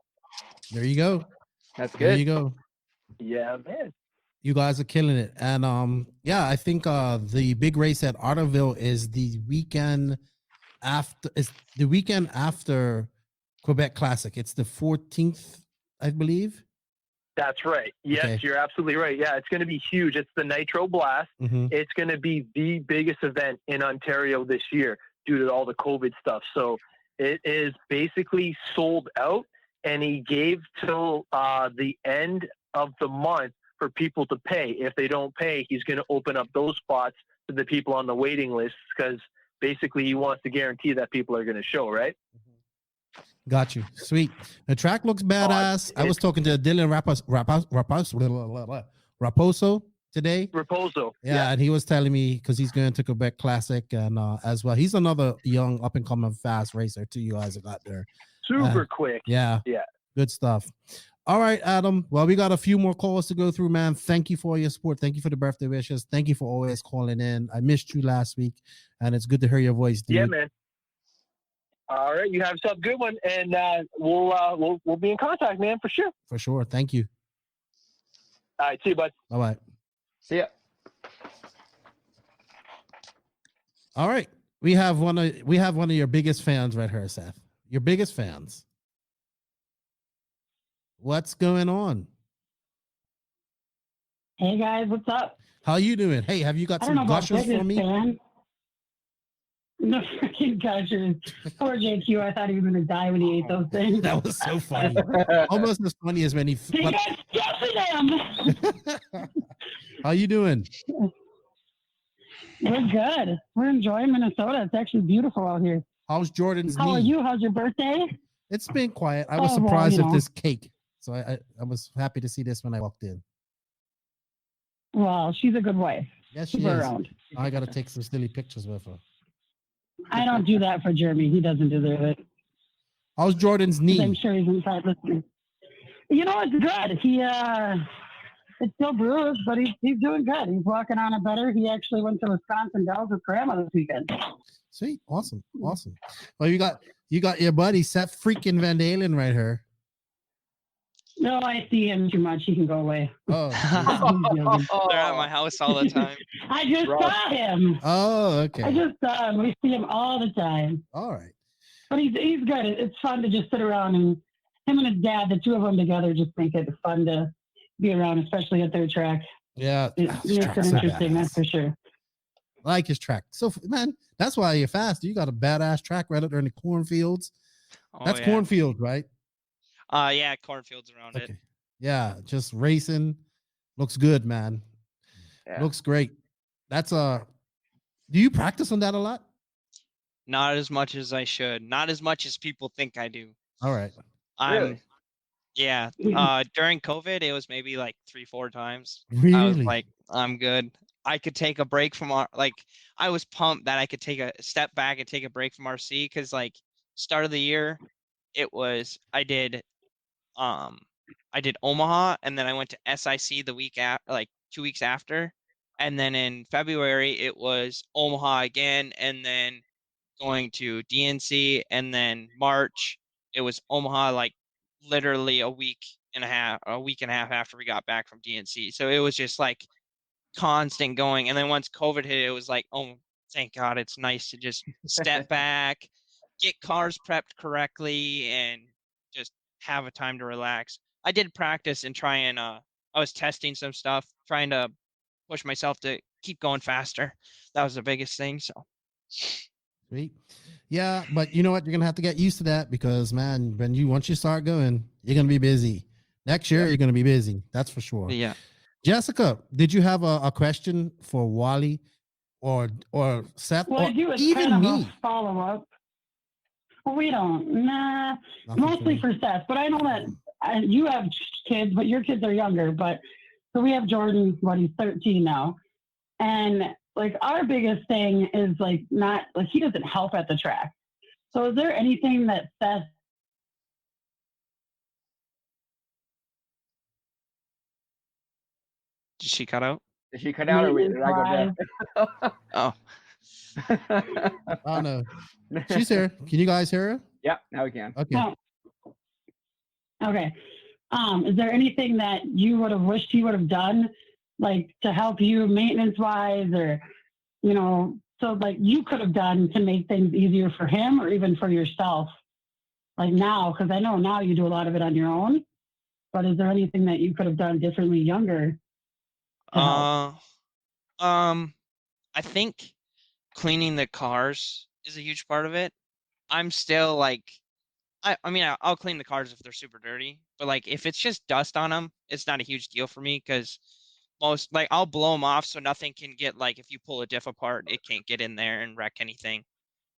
There you go.
That's good.
There you go.
Yeah, man.
You guys are killing it. And yeah, I think the big race at Otterville is the weekend after Quebec Classic. It's the 14th, I believe.
That's right. Yes, okay. You're absolutely right. Yeah, it's going to be huge. It's the Nitro Blast. Mm-hmm. It's going to be the biggest event in Ontario this year due to all the COVID stuff. So it is basically sold out, and he gave till the end of the month for people to pay. If they don't pay, he's going to open up those spots to the people on the waiting list because basically he wants to guarantee that people are going to show, right?
Got you. Sweet. The track looks badass. I was talking to Dylan Raposo today.
Raposo.
Yeah, and he was telling me because he's going to Quebec Classic and as well. He's another young up and coming fast racer too. You guys got there.
Super quick.
Yeah.
Yeah.
Good stuff. All right, Adam. Well, we got a few more calls to go through, man. Thank you for your support. Thank you for the birthday wishes. Thank you for always calling in. I missed you last week, and it's good to hear your voice, dude.
Yeah, man. All right, you have yourself a good one, and we'll be in contact, man, for sure.
For sure. Thank you.
All right, see you, bud.
Bye bye.
See ya.
All right. We have one of your biggest fans right here, Seth. Your biggest fans. What's going on?
Hey guys, what's up?
How you doing? Hey, have you got some gushers for me?
Fan. The freaking gushers. Poor JQ, I thought he was going to die when he ate those things.
That was so funny. Almost as funny as when he...
They got stuff in them.
How you doing?
We're good. We're enjoying Minnesota. It's actually beautiful out here.
How's Jordan's
How
knee?
are you? How's your birthday?
It's been quiet. I was
Oh, well,
surprised
you
at
know.
this cake. So I was happy to see this when I walked in.
Well, she's a good wife.
Yes, she
Keep her
is.
around.
I got to take some silly pictures with her.
I don't do that for Jeremy. He doesn't deserve it.
How's Jordan's
'Cause
knee?
I'm sure he's inside listening. You know, it's good. It's still bruised, but he's doing good. He's walking on it better. He actually went to Wisconsin Dells with grandma this weekend.
Sweet, awesome. Well, you got your buddy Seth freaking VanDalen right here.
No, I see him too much. He can go away.
Oh,
They're at my house all the time.
I just saw him.
oh, okay.
I just saw him. We see him all the time.
All right.
But he's good. It's fun to just sit around, and him and his dad, the two of them together, just make it fun to be around, especially at their track.
Yeah,
It
his
makes it
track's so
interesting, that's
badass.
for sure.
I like his track. So, man, that's why you're fast. You got a badass track right up there in the cornfields.
Oh,
That's
yeah.
cornfield, right?
Yeah, cornfields around it.
Okay. Yeah, just racing. Looks good, man.
Yeah.
Looks great. That's do you practice on that a lot?
Not as much as I should. Not as much as people think I do.
All right.
Really?
Yeah. During COVID, it was maybe like 3-4 times.
Really?
I was like, I'm good. I could take a break from I was pumped that I could take a step back and take a break from RC because like start of the year, I did Omaha and then I went to SIC the week after, like 2 weeks after, and then in February it was Omaha again, and then going to DNC, and then March it was Omaha, like literally a week and a half after we got back from DNC. So it was just like constant going. And then once COVID hit, it was like, oh, thank God, it's nice to just step back, get cars prepped correctly, and just have a time to relax. I did practice and try and I was testing some stuff, trying to push myself to keep going faster. That was the biggest thing. So
Sweet. Yeah, but you know what? You're gonna have to get used to that because, man, once you start going, you're gonna be busy. Next year, you're gonna be busy. That's for sure.
yeah.
Jessica, did you have a question for Wally or Seth
Well,
or
I do. It's
even
kind of
me?
a follow-up. Well, we don't. Nah,
Nothing for
mostly
me.
for Seth. But I know that you have kids, but your kids are younger. But so we have Jordan, he's 13 now. And like our biggest thing is like not like he doesn't help at the track. So is there anything that Seth
Did she cut out?
Did she cut out or did I go dead?
Oh,
Oh no, she's here. Can you guys hear her?
Yeah, now we can.
Okay.
No. Okay. Is there anything that you would have wished he would have done, like to help you maintenance wise, or, so like you could have done to make things easier for him or even for yourself? Like now, because I know now you do a lot of it on your own, but is there anything that you could have done differently younger? to help?
I think cleaning the cars is a huge part of it. I'm still like, I'll clean the cars if they're super dirty, but like if it's just dust on them, it's not a huge deal for me because I'll blow them off so nothing can get, like if you pull a diff apart, it can't get in there and wreck anything.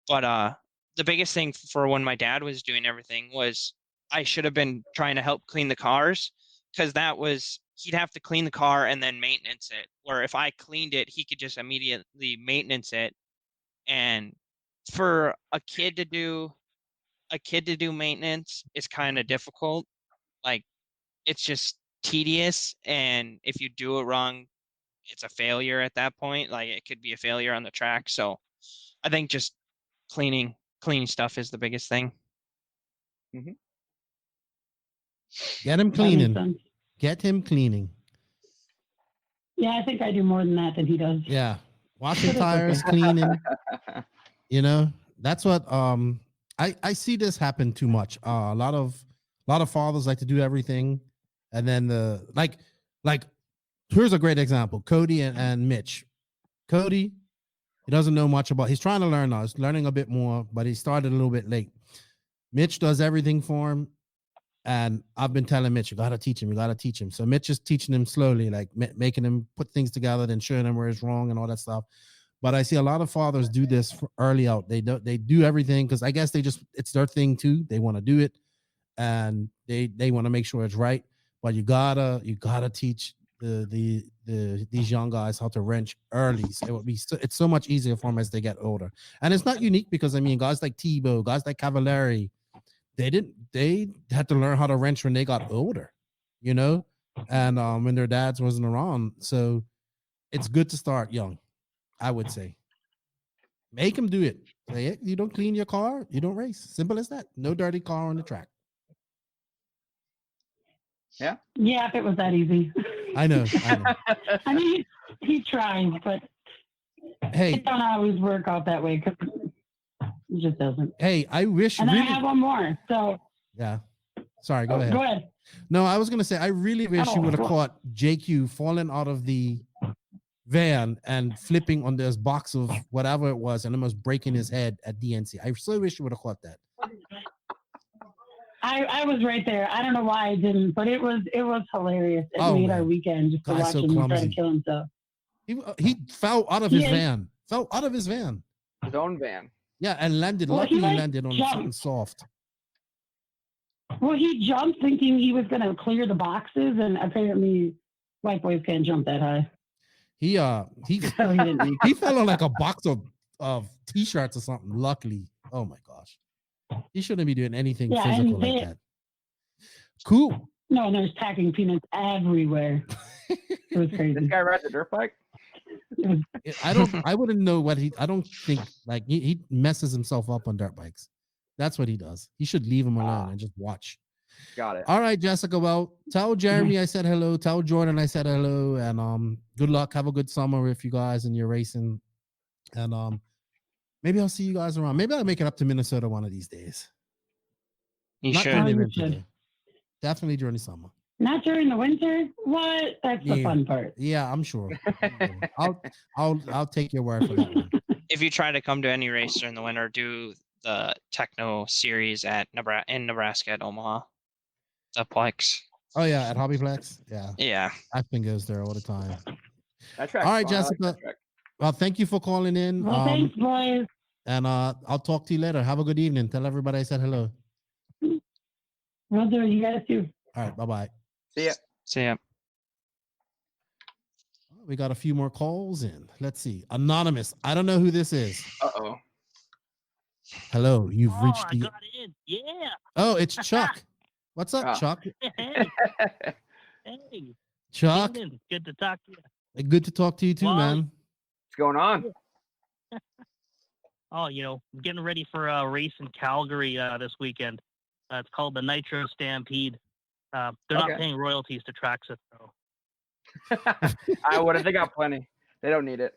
But the biggest thing for when my dad was doing everything was I should have been trying to help clean the cars because he'd have to clean the car and then maintenance it. Where if I cleaned it, he could just immediately maintenance it. And for a kid to do maintenance is kind of difficult. Like it's just tedious, and if you do it wrong, it's a failure at that point. Like it could be a failure on the track. So I think just cleaning clean stuff is the biggest thing.
Get him cleaning. Get him cleaning.
Yeah, I think I do more than that than he does.
Yeah. Washing tires, cleaning. You know, that's what I see this happen too much. A lot of fathers like to do everything, and then like here's a great example: Cody and Mitch. Cody, he doesn't know much about. He's trying to learn now. He's learning a bit more, but he started a little bit late. Mitch does everything for him, and I've been telling Mitch, you gotta teach him. You gotta teach him. So Mitch is teaching him slowly, like making him put things together, then showing him where it's wrong and all that stuff. But I see a lot of fathers do this early out. They do everything because I guess it's their thing too. They want to do it, and they want to make sure it's right. But you gotta teach these young guys how to wrench early. So it's so much easier for them as they get older. And it's not unique because I mean guys like Tebow, guys like Cavallari, they had to learn how to wrench when they got older, you know, and when their dads wasn't around. So it's good to start young. I would say, make them do it. Say, hey, you don't clean your car, you don't race. Simple as that. No dirty car on the track.
Yeah.
Yeah, if it was that easy.
I know.
I mean, he tries, but
hey,
it don't always work out that way because it just doesn't.
Hey, I wish.
And really, I have one more. So.
Yeah. Sorry. Go ahead.
Go ahead.
No, I was gonna say I really wish you would have caught JQ falling out of the van and flipping on this box of whatever it was and almost breaking his head at DNC. I so wish you would have caught that.
I was right there. I don't know why I didn't, but it was hilarious. It made our weekend just to watch him try to kill himself.
He fell out of his van. Fell out of his van.
His own van.
Yeah, and landed. Luckily, he landed on something soft.
Well, he jumped thinking he was going to clear the boxes, and apparently, white boys can't jump that high.
He fell on like a box of t-shirts or something. Luckily, oh my gosh, he shouldn't be doing anything physical like that. Cool.
No, and there's packing peanuts everywhere. It was crazy.
This guy rides a dirt bike.
I wouldn't know what I don't think like he messes himself up on dirt bikes. That's what he does. He should leave him alone and just watch.
Got it.
All right, Jessica. Well, tell Jeremy I said hello. Tell Jordan I said hello. And good luck. Have a good summer with you guys and your racing. And maybe I'll see you guys around. Maybe I'll make it up to Minnesota one of these days.
You should.
Definitely during the summer.
Not during the winter. What? That's the fun part.
Yeah, I'm sure. I'll take your word for that one.
If you try to come to any race during the winter, do the Techno series in Nebraska at Omaha. The Plex.
Oh yeah, at Hobbyplex.
Yeah.
Aspen goes there all the time.
All
right, Jessica. Well, thank you for calling in.
Well, thanks, boys.
And I'll talk to you later. Have a good evening. Tell everybody I said hello.
Will do. You guys too.
All right. Bye-bye.
See ya.
We got a few more calls in. Let's see. Anonymous. I don't know who this is.
Uh-oh.
Hello. You've reached the...
I got in. Yeah.
Oh, it's Chuck. What's up, Chuck?
Hey. Hey.
Chuck.
Good to talk to you.
Good to talk to you too, man.
What's going on?
Oh, I'm getting ready for a race in Calgary this weekend. It's called the Nitro Stampede. They're not paying royalties to Traxxas, though.
They got plenty. They don't need it.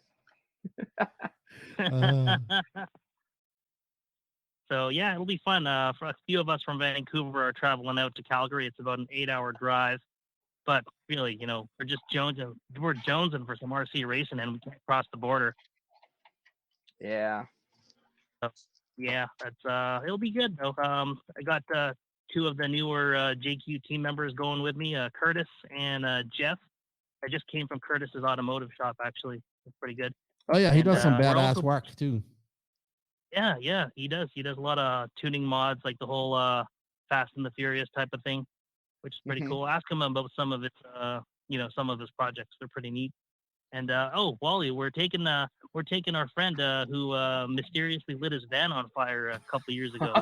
So, yeah, it'll be fun. For a few of us from Vancouver are traveling out to Calgary. It's about an 8-hour drive. But really, we're just jonesing. We're jonesing for some RC racing, and we can't cross the border.
Yeah.
Yeah, that's it'll be good though. I got 2 of the newer JQ team members going with me, Curtis and Jeff. I just came from Curtis's automotive shop, actually. It's pretty good.
Oh yeah, he does some badass work too.
Yeah, he does. He does a lot of tuning mods, like the whole Fast and the Furious type of thing, which is pretty cool. Ask him about some of its, some of his projects. They're pretty neat. And Wally, we're taking our friend who mysteriously lit his van on fire a couple years ago.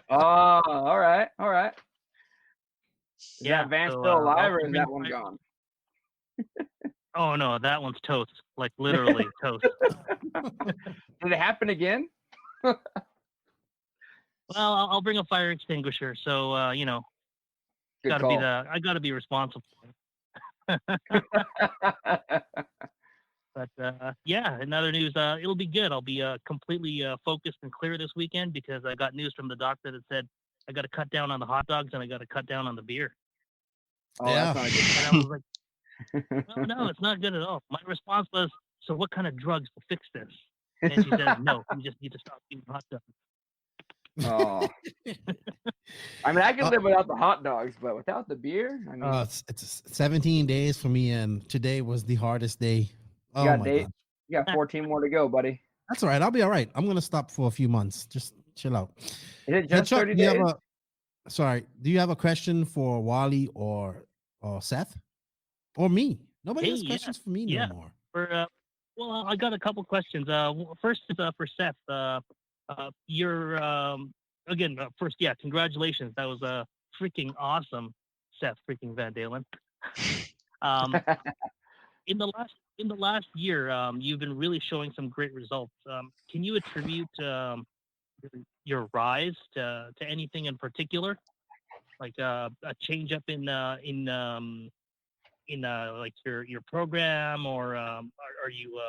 Oh, all right. Is that van
so,
still alive, or is that one gone?
Oh no, that one's toast. Like literally toast.
Did it happen again?
Well, I'll bring a fire extinguisher. So
Good
I
call.
gotta be responsible. But yeah, in other news, it'll be good. I'll be completely focused and clear this weekend because I got news from the doctor that said I got to cut down on the hot dogs and I got to cut down on the beer.
Oh,
Yeah.
that's not good.
And I was like, no, it's not good at all. My response was, so what kind of drugs will fix this? And she said, no, you just need to stop eating hot dogs.
Oh. I mean, I can live without the hot dogs, but without the beer, I mean,
It's 17 days for me, and today was the hardest day. Oh
got
my
date-
God.
you got 14 more to go, buddy.
That's all right. I'll be all right. I'm gonna stop for a few months. Just chill out.
Is it
Hey,
just
Chuck,
30
do you
days?
have do you have a question for Wally or Seth or me? Nobody has
Hey,
questions for me
yeah.
no more.
Well, I got a couple questions. First is for Seth. You're first, yeah, congratulations. That was freaking awesome, Seth freaking VanDalen. In the last year, you've been really showing some great results. Can you attribute your rise to anything in particular, like a change up in like your program, or are you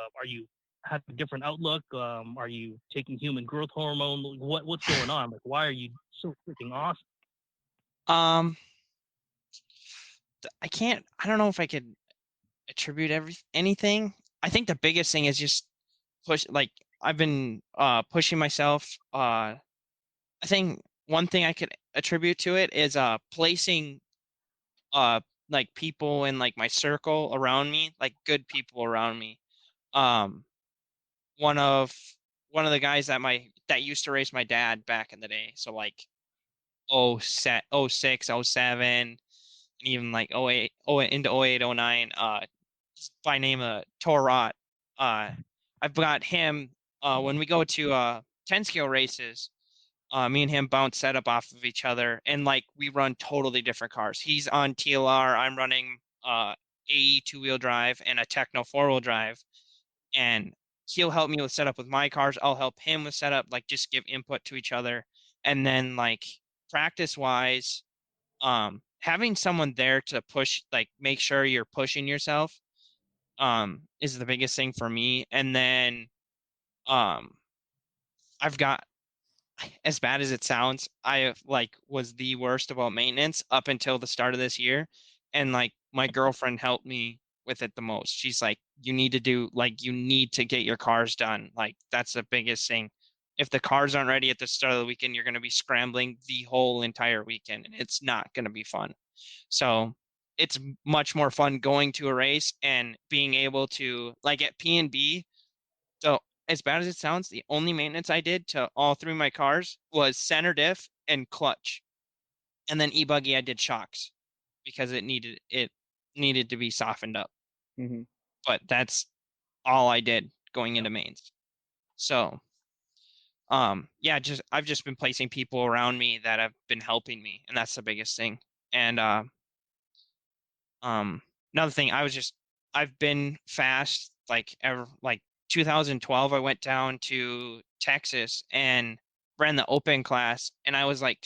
have a different outlook? Are you taking human growth hormone? What's going on? Like, why are you so freaking awesome?
I don't know if I could attribute anything. I think the biggest thing is just I've been pushing myself. I think one thing I could attribute to it is placing like people in like my circle around me, like good people around me. One of the guys that used to race my dad back in the day, so like 06, 07, and even like 08 into 08, 09, by name of Torot. I've got him when we go to 10 scale races. Me and him bounce setup off of each other, and like we run totally different cars. He's on TLR, I'm running AE 2-wheel drive and a Techno 4-wheel drive, and he'll help me with setup with my cars. I'll help him with setup, like just give input to each other. And then like practice wise, having someone there to push, like make sure you're pushing yourself, is the biggest thing for me. And then I've got, as bad as it sounds, I like was the worst about maintenance up until the start of this year, and like my girlfriend helped me with it the most. She's like, you need to get your cars done. Like that's the biggest thing. If the cars aren't ready at the start of the weekend, you're going to be scrambling the whole entire weekend, and it's not going to be fun. So it's much more fun going to a race and being able to, like at P&B. So as bad as it sounds, the only maintenance I did to all three of my cars was center diff and clutch. And then e-buggy, I did shocks because it needed to be softened up.
Mm-hmm.
But that's all I did going into mains. So I've just been placing people around me that have been helping me, and that's the biggest thing. And another thing, I've been fast like 2012. I went down to Texas and ran the open class, and I was like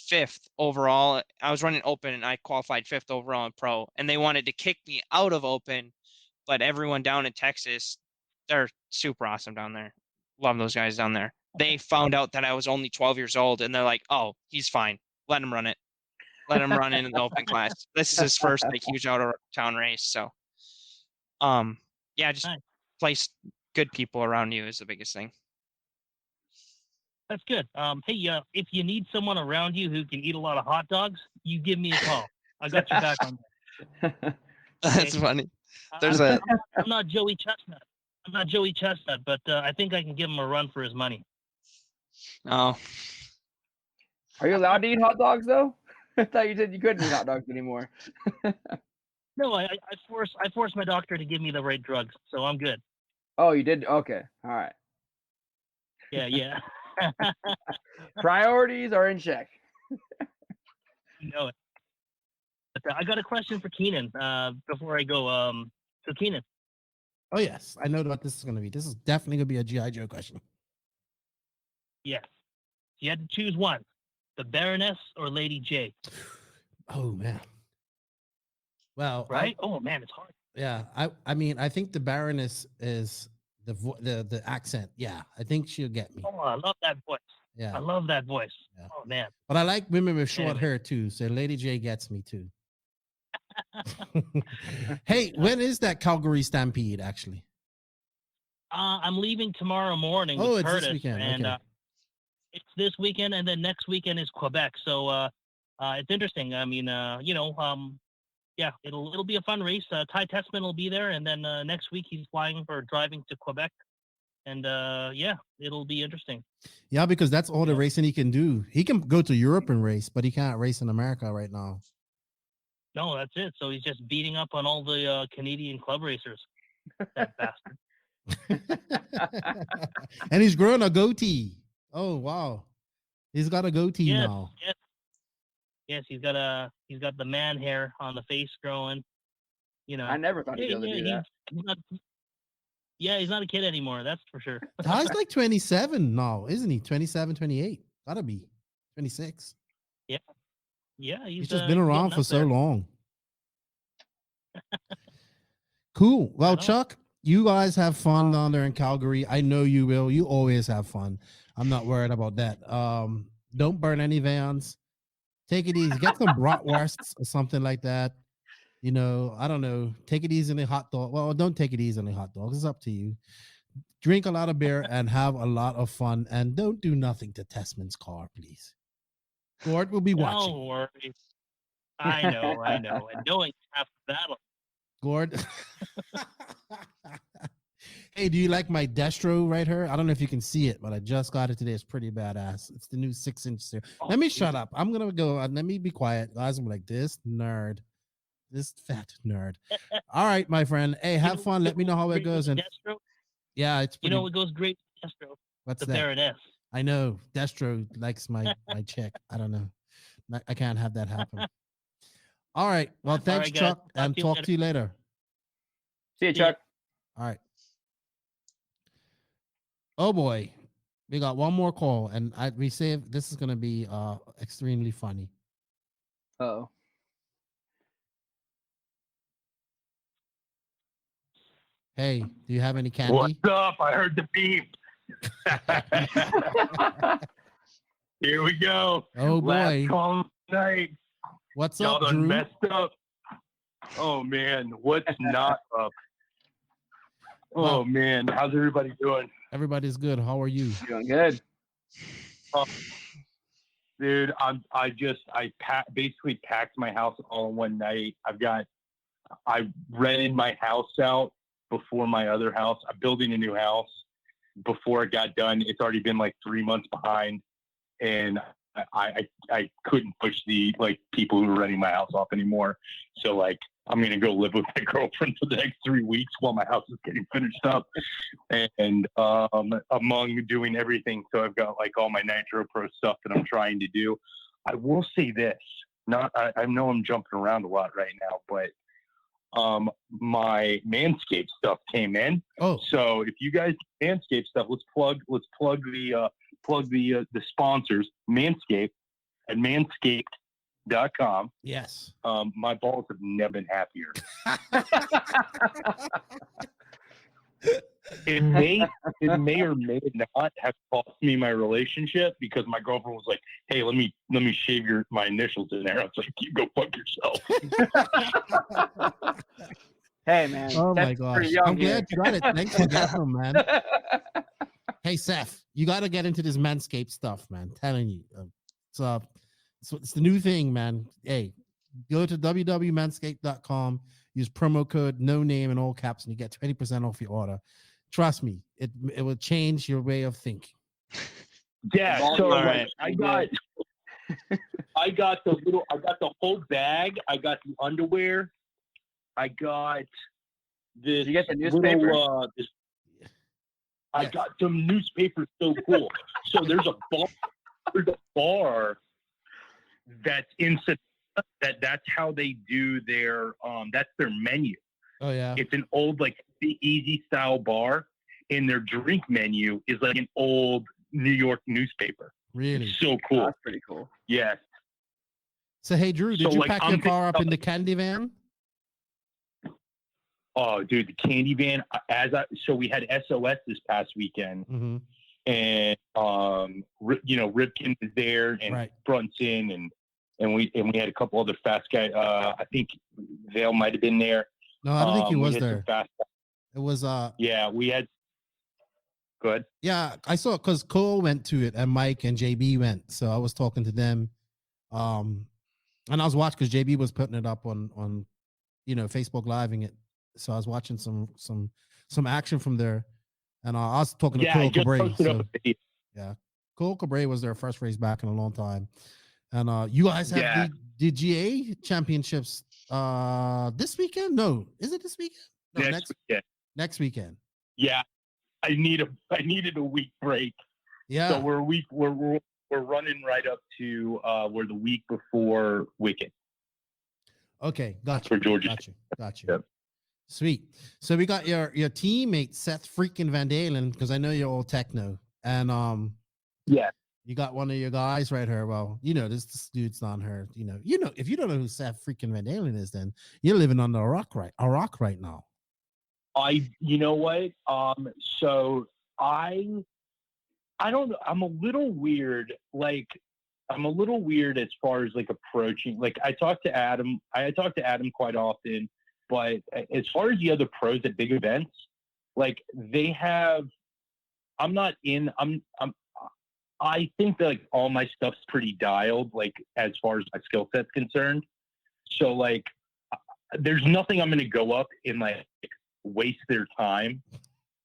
5th overall. I was running open and I qualified 5th overall in pro, and they wanted to kick me out of open, but everyone down in Texas, they're super awesome down there. Love those guys down there. They found out that I was only 12 years old, and they're like, oh, he's fine. Let him run it. Let him run in the open class. This is his first like huge out of town race. So just
Nice.
place good people around you is the biggest thing.
That's good. Hey, if you need someone around you who can eat a lot of hot dogs, you give me a call. I got your back on that.
That's funny. There's
I'm not Joey Chestnut. But I think I can give him a run for his money.
Oh.
Are you allowed to eat hot dogs though? I thought you said you couldn't eat hot dogs anymore.
No, I forced my doctor to give me the right drugs, so I'm good.
Oh, you did? Okay. All right.
Yeah.
Priorities are in check.
You know it. But I got a question for Keenan before I go. So Keenan.
Oh yes, I know what this is going to be. This is definitely going to be a G.I. Joe question.
Yes. You had to choose one, the Baroness or Lady J.
Oh man. Well,
right? Oh man, it's hard.
Yeah, I mean, I think the Baroness is the accent. Yeah, I think she'll get me.
Oh, I love that voice.
Yeah,
I love that voice. Yeah. Oh man.
But I like women with short hair too. So Lady J gets me too. Hey, when is that Calgary Stampede actually?
I'm leaving tomorrow morning.
Oh,
with
it's
Curtis,
this weekend.
And
okay.
It's this weekend, and then next weekend is Quebec. So it's interesting. I mean, yeah, it'll be a fun race. Ty Tessman will be there, and then next week he's driving to Quebec, and yeah, it'll be interesting.
Yeah, because that's all the racing he can do. He can go to Europe and race, but he can't race in America right now.
No, that's it. So he's just beating up on all the Canadian club racers. That bastard.
And he's growing a goatee. Oh wow, he's got a goatee now.
Yes, he's got the man hair on the face growing. You know,
I never thought he'd be able to do that.
He's not a kid anymore. That's for sure.
He's like 27 now, isn't he? 27, 28. Gotta be 26.
Yeah. Yeah.
He's just been around for so long. Cool. Well, Chuck, you guys have fun down there in Calgary. I know you will. You always have fun. I'm not worried about that. Don't burn any vans. Take it easy. Get some bratwursts or something like that. You know, I don't know. Take it easy on the hot dog. Well, don't take it easy on the hot dogs. It's up to you. Drink a lot of beer and have a lot of fun. And don't do nothing to Tessman's car, please. Gord will be watching.
Don't worry. I know. And knowing half the battle.
Gord. Hey, do you like my Destro right here? I don't know if you can see it, but I just got it today. It's pretty badass. It's the new 6-inch series. Let me shut up. I'm going to go. Let me be quiet. Guys, I'm like, this nerd. This fat nerd. All right, my friend. Hey, have fun. Let me know how it goes. And
Destro?
Yeah, it's pretty...
You know what goes great with Destro?
What's
the
that?
Baroness.
I know. Destro likes my chick. I don't know. I can't have that happen. All right. Well, thanks,
right,
Chuck, and talk to you later.
See you, Chuck.
All right. Oh boy, we got one more call, and we say this is going to be extremely funny.
Oh.
Hey, do you have any candy?
What's up? I heard the beep. Here we go.
Oh boy.
Last call night.
What's
Y'all
up,
done
Drew?
messed up. Oh man, what's not up? Oh man, how's everybody doing?
Everybody's good. How are you?
Doing good.
Dude, I basically packed my house all in one night. I rented my house out before my other house. I'm building a new house. Before it got done, it's already been like 3 months behind, and I couldn't push the people who were renting my house off anymore. So I'm gonna go live with my girlfriend for the next 3 weeks while my house is getting finished up, and among doing everything. So I've got all my Nitro Pro stuff that I'm trying to do. I will say this: I know I'm jumping around a lot right now, but my Manscaped stuff came in.
Oh,
so if you guys Manscaped stuff, let's plug the sponsors, Manscaped at manscaped.com.
Yes.
My balls have never been happier. It may or may not have cost me my relationship, because my girlfriend was like, "Hey, let me shave my initials in there." I was like, "You go fuck yourself."
Hey man.
Oh my gosh. I'm glad you got it. Thanks for getting them, man. Hey Seth, you got to get into this Manscaped stuff, man. I'm telling you. It's the new thing, man. Hey, go to www.manscaped.com. Use promo code NONAME in all caps, and you get 20% off your order. Trust me, it will change your way of thinking.
Yeah. So
right.
I got the whole bag. I got the underwear. I got this.
You get the newspaper.
I got some newspaper. So cool. So there's a bar that's in that's how they do their that's their menu.
Oh yeah.
It's an old Easy style bar, and their drink menu is like an old
New York newspaper.
Really?
It's so cool.
That's pretty cool.
Yeah.
So hey, Drew, did
So,
you
like,
pack
I'm
your car up
thinking-
in the candy van?
Oh, dude, the candy van. So we had SOS this past weekend,
Mm-hmm.
and Ripken was there, and
Right.
Brunson, and we had a couple other fast guys. I think Vale might have been there.
No, I don't think he
We
was
had some
there.
fast guys.
It was
Yeah, we had. Good.
yeah, I saw it because Cole went to it and Mike and JB went. So I was talking to them. And I was watching because JB was putting it up on Facebook living it. So I was watching some action from there. And I was talking to
Yeah, I
Cole
just
Cabre.
posted up
So,
a video.
yeah. Cole Cabre was their first race back in a long time. And you guys have the GA championships this weekend? No, is it this weekend? No,
Next weekend.
next weekend.
Yeah, I needed a week break.
Yeah.
So we're running right up to we're the week before Wicked.
Okay, got
For
you.
Georgia.
Got you.
Yep.
Sweet. So we got your teammate Seth Freakin VanDalen, because I know you're all techno, and
Yeah.
you got one of your guys right here. Well, this dude's on her. If you don't know who Seth Freakin VanDalen is, then you're living under a rock right now.
You know what? So I don't know. I'm a little weird. Like, I'm a little weird as far as like approaching. Like, I talk to Adam quite often, but as far as the other pros at big events, like they have, I think that like all my stuff's pretty dialed, like as far as my skill set's concerned. So like, there's nothing I'm going to go up and like waste their time,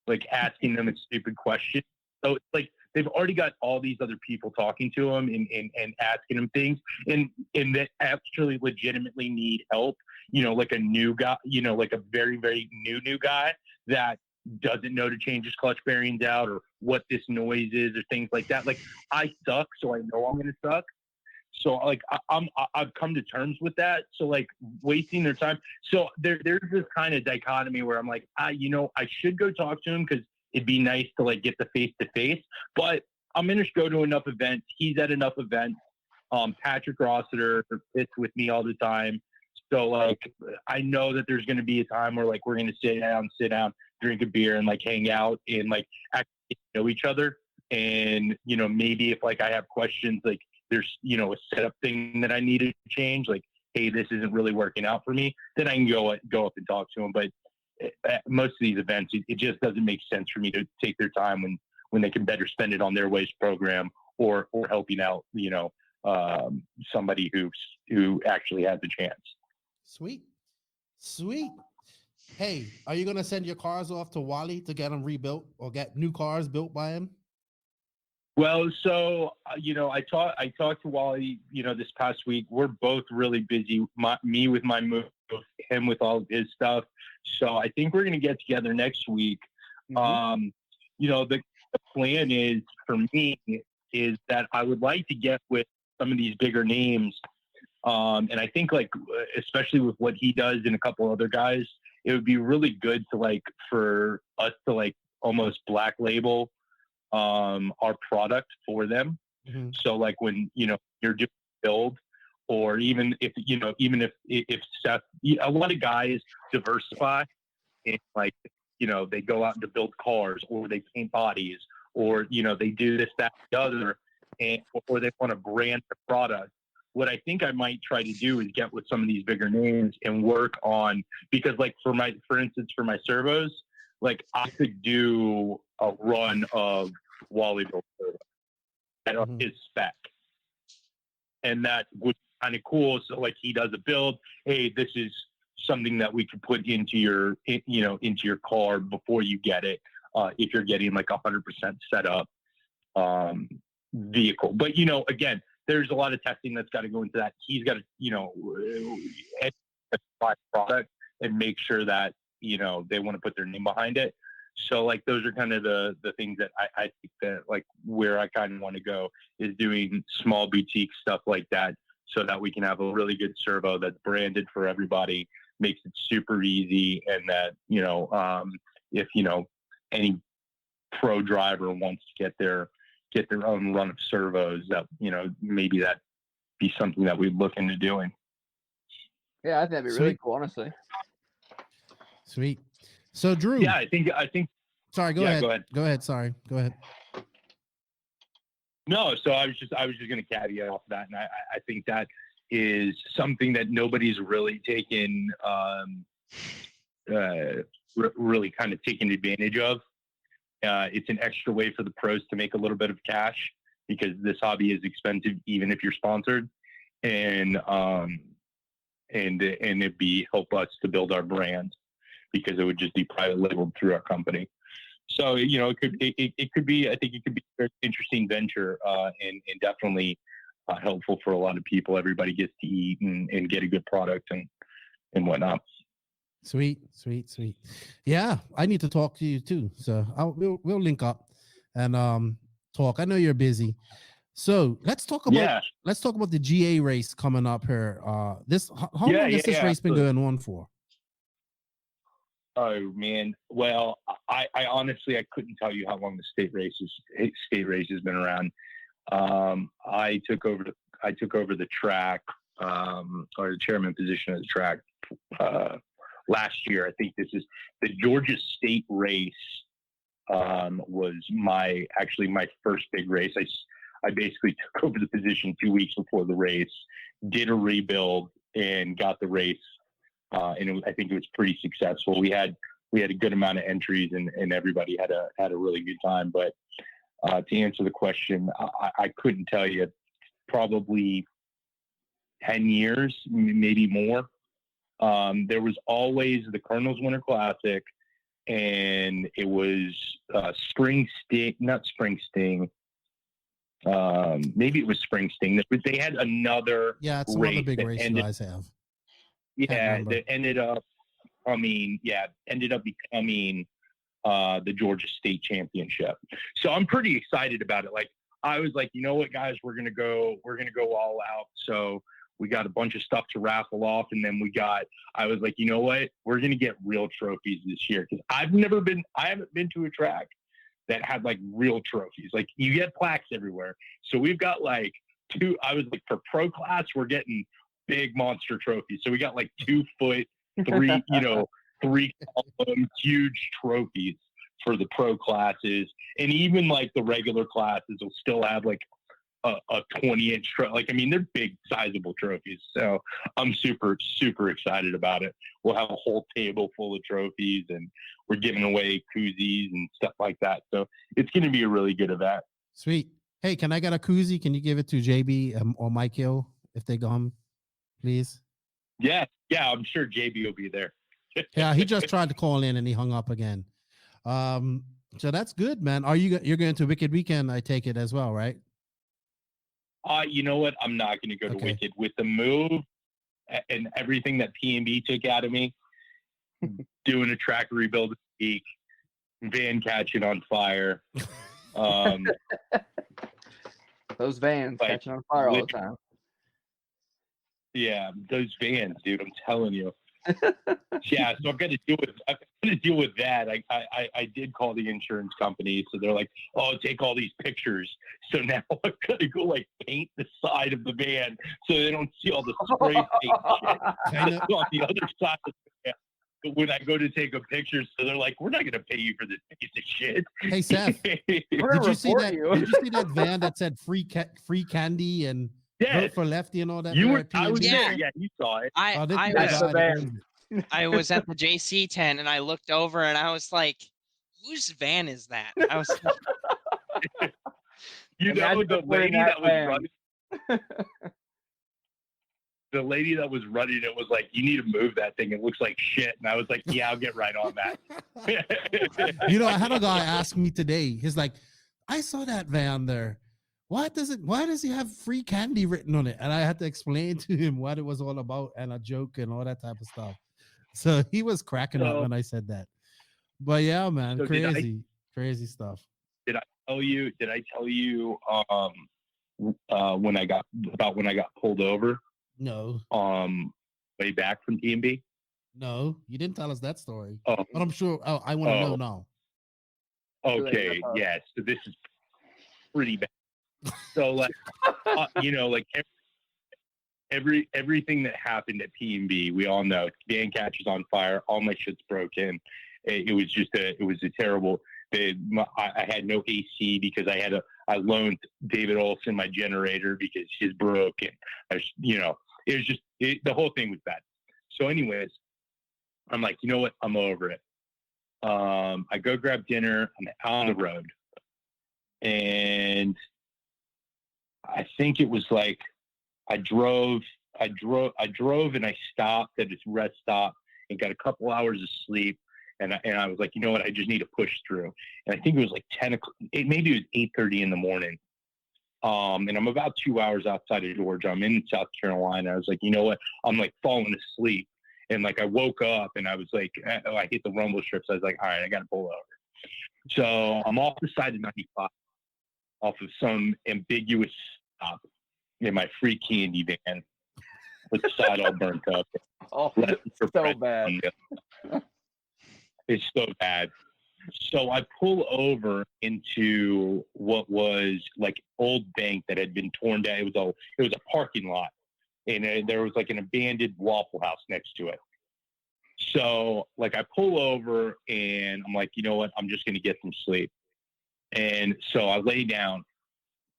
like asking them a stupid question. So it's like they've already got all these other people talking to them and asking them things, and that actually legitimately need help. Like a new guy, like a very, very new guy that doesn't know to change his clutch bearings out or what this noise is or things like that. Like, I suck, so I know I'm going to suck. So like I've come to terms with that. So like wasting their time. So there's this kind of dichotomy where I'm like, I should go talk to him because it'd be nice to like get the face to face. But I'm gonna go to enough events. He's at enough events. Patrick Rossiter sits with me all the time. So like I know that there's gonna be a time where like we're gonna sit down, drink a beer, and like hang out and like actually know each other. And maybe if like I have questions, like there's a setup thing that I need to change, like, hey, this isn't really working out for me, then I can go up and talk to them. But at most of these events, it just doesn't make sense for me to take their time when they can better spend it on their waste program or helping out somebody who actually has a chance.
Sweet. Hey, are you gonna send your cars off to Wally to get them rebuilt or get new cars built by him?
Well, so I talked to Wally, this past week. We're both really busy. Me with my move, him with all of his stuff. So I think we're gonna get together next week. Mm-hmm. The plan is for me is that I would like to get with some of these bigger names, and I think like especially with what he does and a couple other guys, it would be really good to like for us to like almost black label our product for them. Mm-hmm. So like when you're doing build, or even if Seth, a lot of guys diversify and like they go out to build cars, or they paint bodies, or they do this, that, the other, or they want to brand the product. What I think I might try to do is get with some of these bigger names and work on, because like for instance for my servos, like I could do a run of Wally built servo at his spec, and that would be kind of cool. So like he does a build, hey, this is something that we could put into your car before you get it, if you're getting like 100% set up vehicle. But again, there's a lot of testing that's got to go into that. He's got to buy product and make sure that they want to put their name behind it. So like those are kind of the things that I think that like where I kind of want to go is doing small boutique stuff like that, so that we can have a really good servo that's branded for everybody, makes it super easy, and that if any pro driver wants to get their get their own run of servos, that, you know, maybe that be something that we'd look into doing.
Yeah, I think that'd be really cool, honestly.
Sweet. So Drew.
Yeah, I think.
Sorry, go ahead. Go ahead. Sorry, go ahead.
No, so I was just going to caveat off that, and I think that is something that nobody's really taken, really kind of taken advantage of. It's an extra way for the pros to make a little bit of cash, because this hobby is expensive, even if you're sponsored, and it'd be help us to build our brand, because it would just be private labeled through our company. So, you know, it could be, I think it could be a very interesting venture, and definitely helpful for a lot of people. Everybody gets to eat and get a good product and whatnot.
Sweet. Yeah, I need to talk to you too. So we'll link up and talk. I know you're busy. So let's talk about the GA race coming up here. How long has this race been going on for?
Oh man, well, I honestly I couldn't tell you how long the state race has been around. I took over the track, or the chairman position of the track last year. I think this is the Georgia State race. Was my first big race. I basically took over the position 2 weeks before the race, did a rebuild, and got the race. And I think it was pretty successful. We had a good amount of entries, and everybody had a really good time. But to answer the question, I couldn't tell you. Probably 10 years, maybe more. There was always the Cardinals Winter Classic, and it was Spring Sting. Maybe it was Spring Sting. They had another.
Yeah, it's another big race you guys have.
Yeah, that ended up becoming the Georgia State Championship. So I'm pretty excited about it. Like, I was like, you know what, guys, we're gonna go all out. So we got a bunch of stuff to raffle off, and then I was like, you know what, we're gonna get real trophies this year, because I haven't been to a track that had like real trophies. Like, you get plaques everywhere. So we've got like I was like, for pro class, we're getting big monster trophies. So we got like 2 foot, 3 column, huge trophies for the pro classes. And even like the regular classes will still have like a 20-inch like, I mean, they're big, sizable trophies. So I'm super, super excited about it. We'll have a whole table full of trophies, and we're giving away koozies and stuff like that. So it's going to be a really good event.
Sweet. Hey, can I get a koozie? Can you give it to JB or Mikhail if they come, please?
Yeah, I'm sure JB will be there.
Yeah, he just tried to call in and he hung up again. So that's good, man. You're going to Wicked Weekend, I take it as well, right?
You know what? I'm not going to go to Wicked. With the move and everything that PNB took out of me, doing a track rebuild this week, van catching on fire.
Those vans catching on fire all the time.
Yeah, those vans, dude. I'm telling you. Yeah, so I'm gonna deal with that. I did call the insurance company, so they're like, "Oh, take all these pictures." So now I'm gonna go like paint the side of the van so they don't see all the spray paint shit on the other side of the van. But when I go to take a picture, so they're like, "We're not gonna pay you for this piece of shit."
Hey Seth, did you see that van that said free candy and vote for Lefty and all that?
I was there. Yeah, you saw it.
I was at the JC tent and I looked over and I was like, "Whose van is that?" I was like,
you know, the lady that was running. The lady that was running it was like, "You need to move that thing. It looks like shit." And I was like, "Yeah, I'll get right on that."
You know, I had a guy ask me today. He's like, "I saw that van there. Why does he have free candy written on it?" And I had to explain to him what it was all about and a joke and all that type of stuff. So he was cracking up when I said that. But yeah, man, so crazy stuff.
Did I tell you when I got pulled over?
No.
Way back from TMB?
No, you didn't tell us that story.
Oh.
But I'm sure I want to know now.
Okay, yes. So this is pretty bad. So like, you know, like everything that happened at P&B, we all know van catcher's on fire. All my shit's broken. It was just a terrible. I had no AC because I loaned David Olson my generator because his broken. You know, it was just the whole thing was bad. So, anyways, I'm like, you know what? I'm over it. I go grab dinner. I'm on the road, and I think it was like I drove, and I stopped at this rest stop and got a couple hours of sleep. And I was like, you know what? I just need to push through. And I think it was like 10 o'clock. Maybe it was 8:30 in the morning. And I'm about 2 hours outside of Georgia. I'm in South Carolina. I was like, you know what? I'm like falling asleep. And like I woke up and I was like, I hit the rumble strips. I was like, all right, I got to pull over. So I'm off the side of 95, off of some ambiguous stop in my free candy van with the side all burnt up.
Oh, so bad.
It's so bad. So I pull over into what was like old bank that had been torn down. It was a parking lot, and there was like an abandoned Waffle House next to it. So like I pull over and I'm like, you know what? I'm just going to get some sleep. And so I lay down.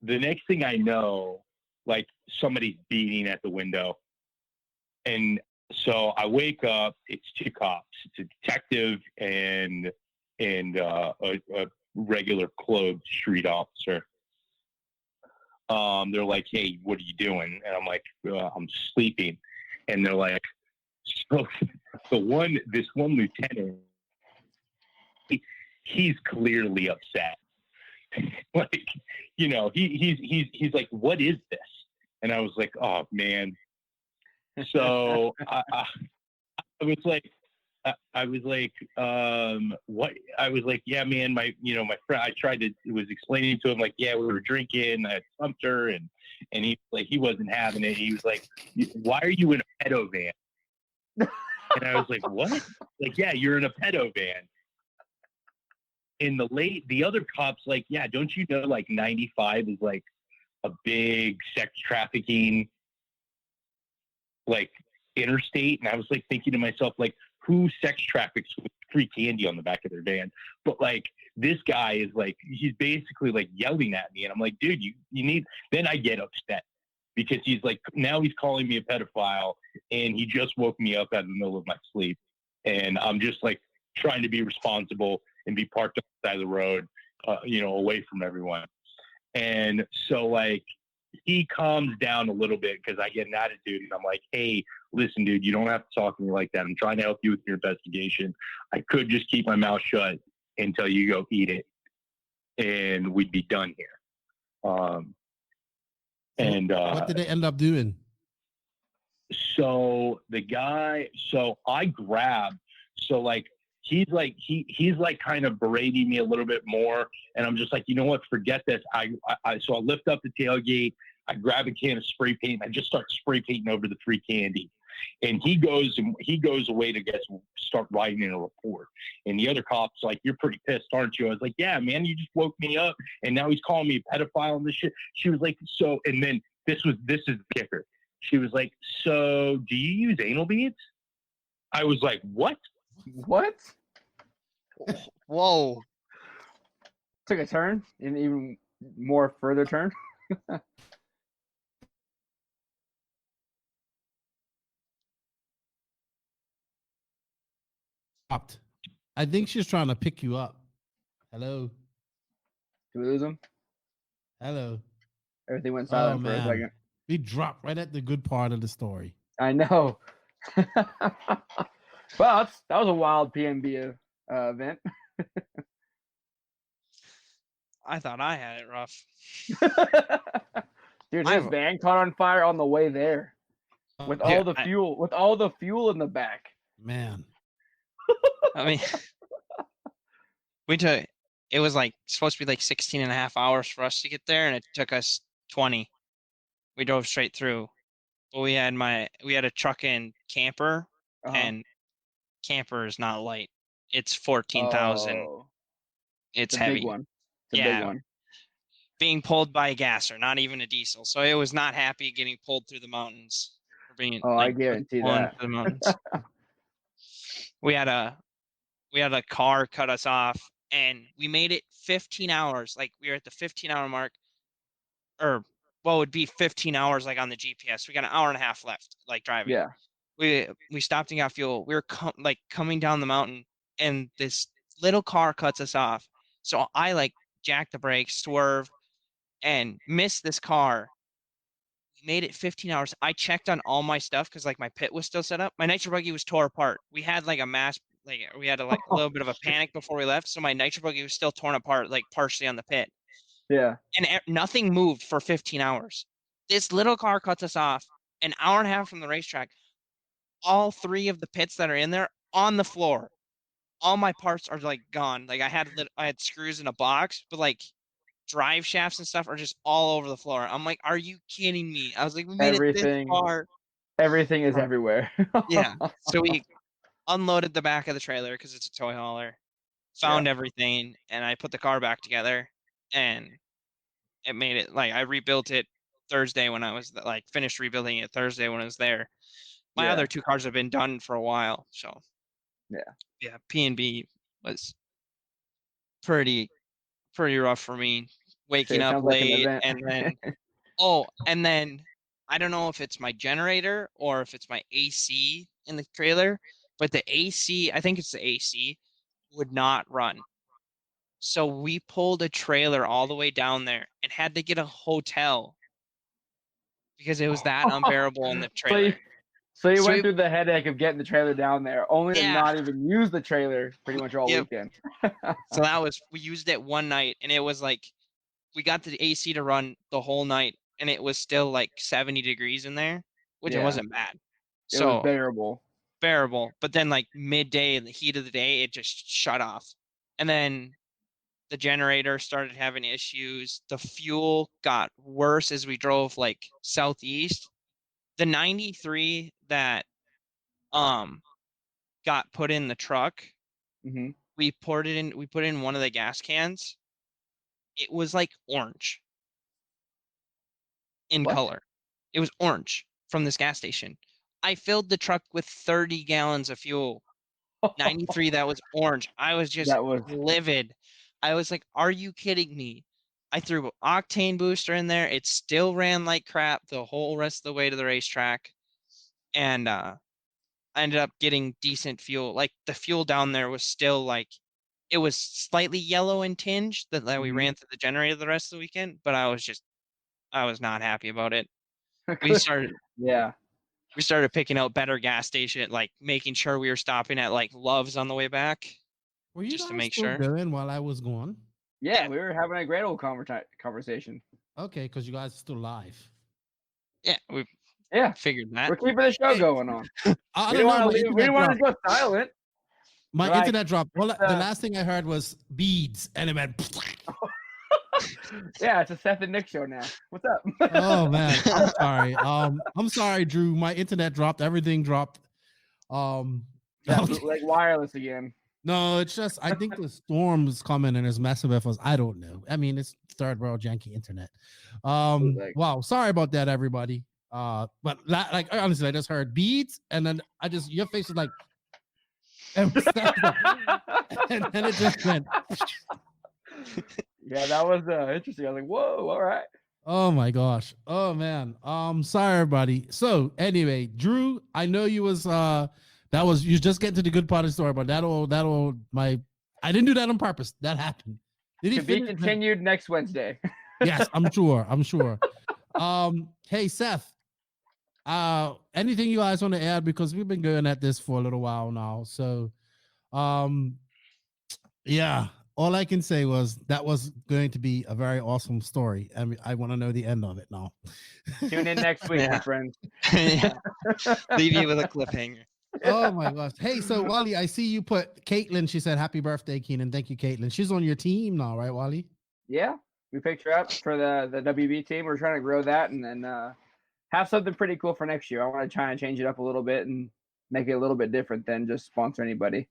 The next thing I know, like somebody's beating at the window, and so I wake up. It's two cops. It's a detective and a regular clothed street officer. They're like, "Hey, what are you doing?" And I'm like, "I'm sleeping." And they're like, "So this one lieutenant, he's clearly upset. Like, you know, he's like, what is this?" And I was like, "Oh man." So I was like, what? I was like, "Yeah, man, my friend." I was explaining to him like, "Yeah, we were drinking. I thumped her," and he wasn't having it. He was like, "Why are you in a pedo van?" And I was like, "What?" Like, "Yeah, you're in a pedo van." And the other cops like, "Yeah, don't you know like 95 is like a big sex trafficking like interstate?" And I was like thinking to myself, like, who sex traffics with free candy on the back of their van? But like this guy is like, he's basically like yelling at me, and I'm like, dude, you need. Then I get upset because he's like, now he's calling me a pedophile, and he just woke me up out of the middle of my sleep, and I'm just like trying to be responsible and be parked on the side of the road, away from everyone. And so like he calms down a little bit because I get an attitude, and I'm like, "Hey, listen, dude, you don't have to talk to me like that. I'm trying to help you with your investigation. I could just keep my mouth shut until you go eat it, and we'd be done here." What
did they end up doing?
So I grabbed, so like, he's like kind of berating me a little bit more, and I'm just like, you know what, forget this. So I lift up the tailgate, I grab a can of spray paint, and I just start spray painting over the free candy. And he goes away to start writing in a report. And the other cop's like, "You're pretty pissed, aren't you?" I was like, "Yeah, man, you just woke me up, and now he's calling me a pedophile and this shit." She was like, "So," and then this is the kicker. She was like, "So, do you use anal beads?" I was like, "What?"
Whoa.
Took a turn, an even more further turn.
I think she's trying to pick you up. Hello.
Did we lose him?
Hello.
Everything went silent for a second.
We dropped right at the good part of the story.
I know. Well, that was a wild PNB event.
I thought I had it rough.
Dude, his van caught on fire on the way there with all the fuel in the back.
Man.
I mean, it was like supposed to be like 16 and a half hours for us to get there, and it took us 20. We drove straight through. But we had a truck and camper, and camper is not light. It's 14,000. It's heavy.
Big one. It's a big one.
being pulled by a gasser, not even a diesel. So it was not happy getting pulled through the mountains.
I guarantee that.
Through the mountains. we had a car cut us off, and we made it 15 hours. Like we were at the 15-hour mark, or what would be 15 hours like on the GPS. We got an hour and a half left, like driving.
Yeah.
We stopped and got fuel. We were coming down the mountain, and this little car cuts us off. So I like jack the brakes, swerve, and miss this car. We made it 15 hours. I checked on all my stuff because like my pit was still set up. My nitro buggy was tore apart. We had like we had a little bit of a panic before we left, so my nitro buggy was still torn apart, like partially on the pit.
Yeah.
And nothing moved for 15 hours. This little car cuts us off an hour and a half from the racetrack. All 3 of the pits that are in there on the floor. All my parts are like gone. Like I had screws in a box, but like drive shafts and stuff are just all over the floor. I'm like, are you kidding me? I was like, we made it this far.
Everything is everywhere.
Yeah. So we unloaded the back of the trailer because it's a toy hauler, found everything, and I put the car back together, and it made it. Like I rebuilt it Thursday when I was finished rebuilding it Thursday when I was there. My other 2 cars have been done for a while, so yeah, P&B was pretty rough for me. Waking up late, and then and then I don't know if it's my generator or if it's my AC in the trailer, but the AC, I think it's the AC, would not run. So we pulled a trailer all the way down there and had to get a hotel because it was that unbearable in the trailer.
So you went through the headache of getting the trailer down there, only to not even use the trailer pretty much all weekend.
So we used it one night, and it was like, we got the AC to run the whole night, and it was still like 70 degrees in there, which it wasn't bad.
It was
bearable. But then like midday in the heat of the day, it just shut off. And then the generator started having issues. The fuel got worse as we drove like southeast. The 93 that got put in the truck, we put it in one of the gas cans. It was like orange in color. It was orange from this gas station. I filled the truck with 30 gallons of fuel. 93 that was orange. I was just livid. I was like, are you kidding me? I threw an octane booster in there. It still ran like crap the whole rest of the way to the racetrack. And I ended up getting decent fuel. Like the fuel down there was still like, it was slightly yellow and tinged that we ran through the generator the rest of the weekend, but I was not happy about it. We started picking out better gas station, like making sure we were stopping at like Love's on the way back.
Were you
just
guys
to make
still
sure
going while I was gone?
Yeah, we were having a great old conversation.
Okay, because you guys are still live.
Yeah, we figured that.
We're keeping the show going on.
I
we
don't
didn't want to go silent.
My internet dropped. Well, the last thing I heard was beads, and it went.
Yeah, it's a Seth and Nick show now. What's up?
Oh man, I'm sorry. I'm sorry, Drew. My internet dropped. Everything dropped.
Like wireless again.
No, it's just I think the storm is coming and it's messing with us. I don't know. I mean, it's third world janky internet. Wow, sorry about that, everybody. But like honestly, I just heard beads, and then your face was like, and then it just went.
Yeah, that was interesting. I was like, whoa, all right.
Oh my gosh. Oh man. Sorry everybody. So anyway, Drew, I know you was you just getting to the good part of the story, but I didn't do that on purpose. That happened. Did he
be continued next Wednesday?
Yes, I'm sure. Hey Seth. Anything you guys want to add, because we've been going at this for a little while now. So yeah. All I can say was that was going to be a very awesome story. I mean, I want to know the end of it now.
Tune in next week, my friends.
Leave you with a cliffhanger.
Oh my gosh. Hey, so Wally, I see you put Caitlin. She said, "Happy birthday, Keenan." Thank you, Caitlin. She's on your team now, right, Wally?
Yeah, we picked her up for the WB team. We're trying to grow that and then have something pretty cool for next year. I want to try and change it up a little bit and make it a little bit different than just sponsor anybody.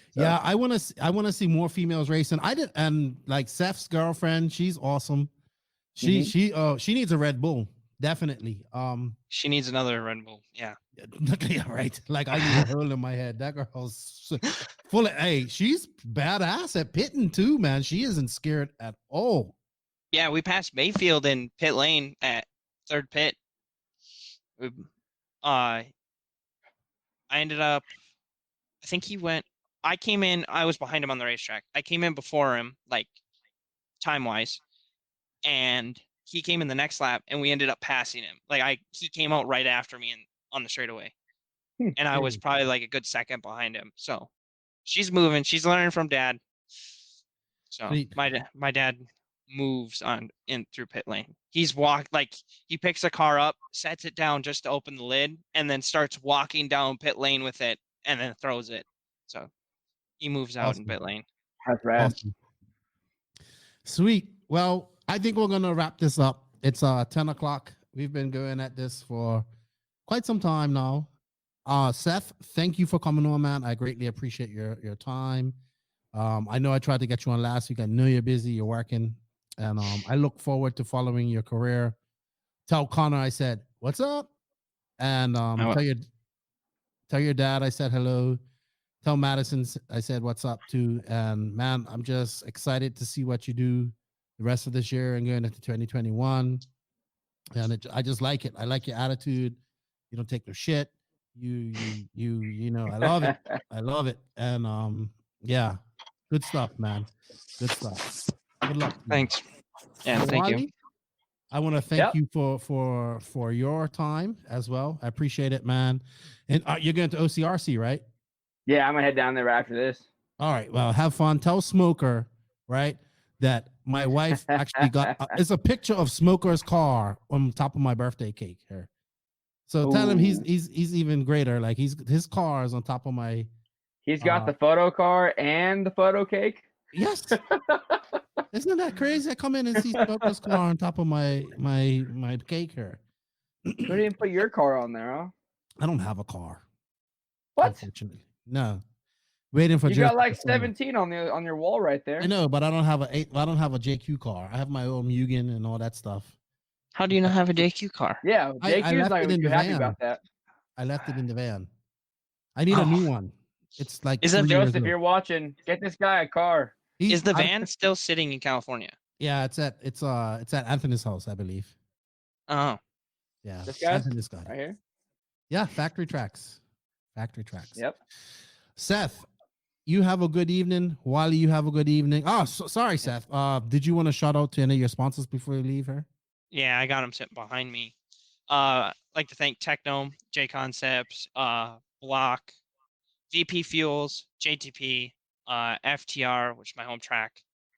So.
Yeah, I want to see more females racing. And like Seth's girlfriend, she's awesome. She needs a Red Bull, definitely.
She needs another Red Bull. Yeah.
Yeah, right. Like I need a hole in my head. That girl's full of. Hey, she's badass at pitting too, man. She isn't scared at all.
Yeah, we passed Mayfield in pit lane at third pit. I ended up. I think he went. I came in. I was behind him on the racetrack. I came in before him, like time wise, and he came in the next lap, and we ended up passing him. Like he came out right after me on the straightaway, and I was probably like a good second behind him. So she's moving. She's learning from Dad. So my dad moves on in through pit lane. He's he picks a car up, sets it down just to open the lid, and then starts walking down pit lane with it, and then throws it. So he moves out in pit lane.
That's rad.
Awesome. Sweet. Well, I think we're gonna wrap this up. It's 10 o'clock. We've been going at this for quite some time now. Seth, thank you for coming on, man. I greatly appreciate your time. I know I tried to get you on last week. I know you're busy, you're working, and I look forward to following your career. Tell Connor I said what's up, and tell your dad I said hello. Tell Madison I said what's up too. And man, I'm just excited to see what you do the rest of this year and going into 2021. And I just like it. I like your attitude. You don't take no shit. You know, I love it. I love it. And yeah, good stuff, man. Good stuff. Good luck.
Thanks. Yeah,
so
thank
Wally,
you.
I want to thank you for your time as well. I appreciate it, man. And you're going to OCRC, right?
Yeah, I'm gonna head down there after this.
All right. Well, have fun. Tell Smoker, right, that my wife actually got. It's a picture of Smoker's car on top of my birthday cake here. So tell him he's even greater. Like his car is on top of my.
He's got the photo car and the photo cake.
Yes. Isn't that crazy? I come in and see Smoker's car on top of my cake here.
You didn't even put your car on there, huh?
I don't have a car.
What?
Unfortunately. No, waiting for.
You got like 17 on your wall right there.
I know, but I don't have a JQ car. I have my own Mugen and all that stuff.
How do you not have a JQ car?
Yeah, JQ's not gonna be happy about that.
I left it in the van. I need a new one. It's like.
Is it Joseph? If you're watching, get this guy a car.
Is the van still sitting in California?
Yeah, it's at Anthony's house, I believe.
Oh,
yeah,
this guy
right here. Yeah, factory tracks.
Yep.
Seth, you have a good evening. Wally, you have a good evening. Oh, sorry, Seth. Did you want to shout out to any of your sponsors before you leave her?
Yeah, I got them sitting behind me. I'd like to thank Techno, J Concepts, Block, VP Fuels, JTP, FTR, which is my home track.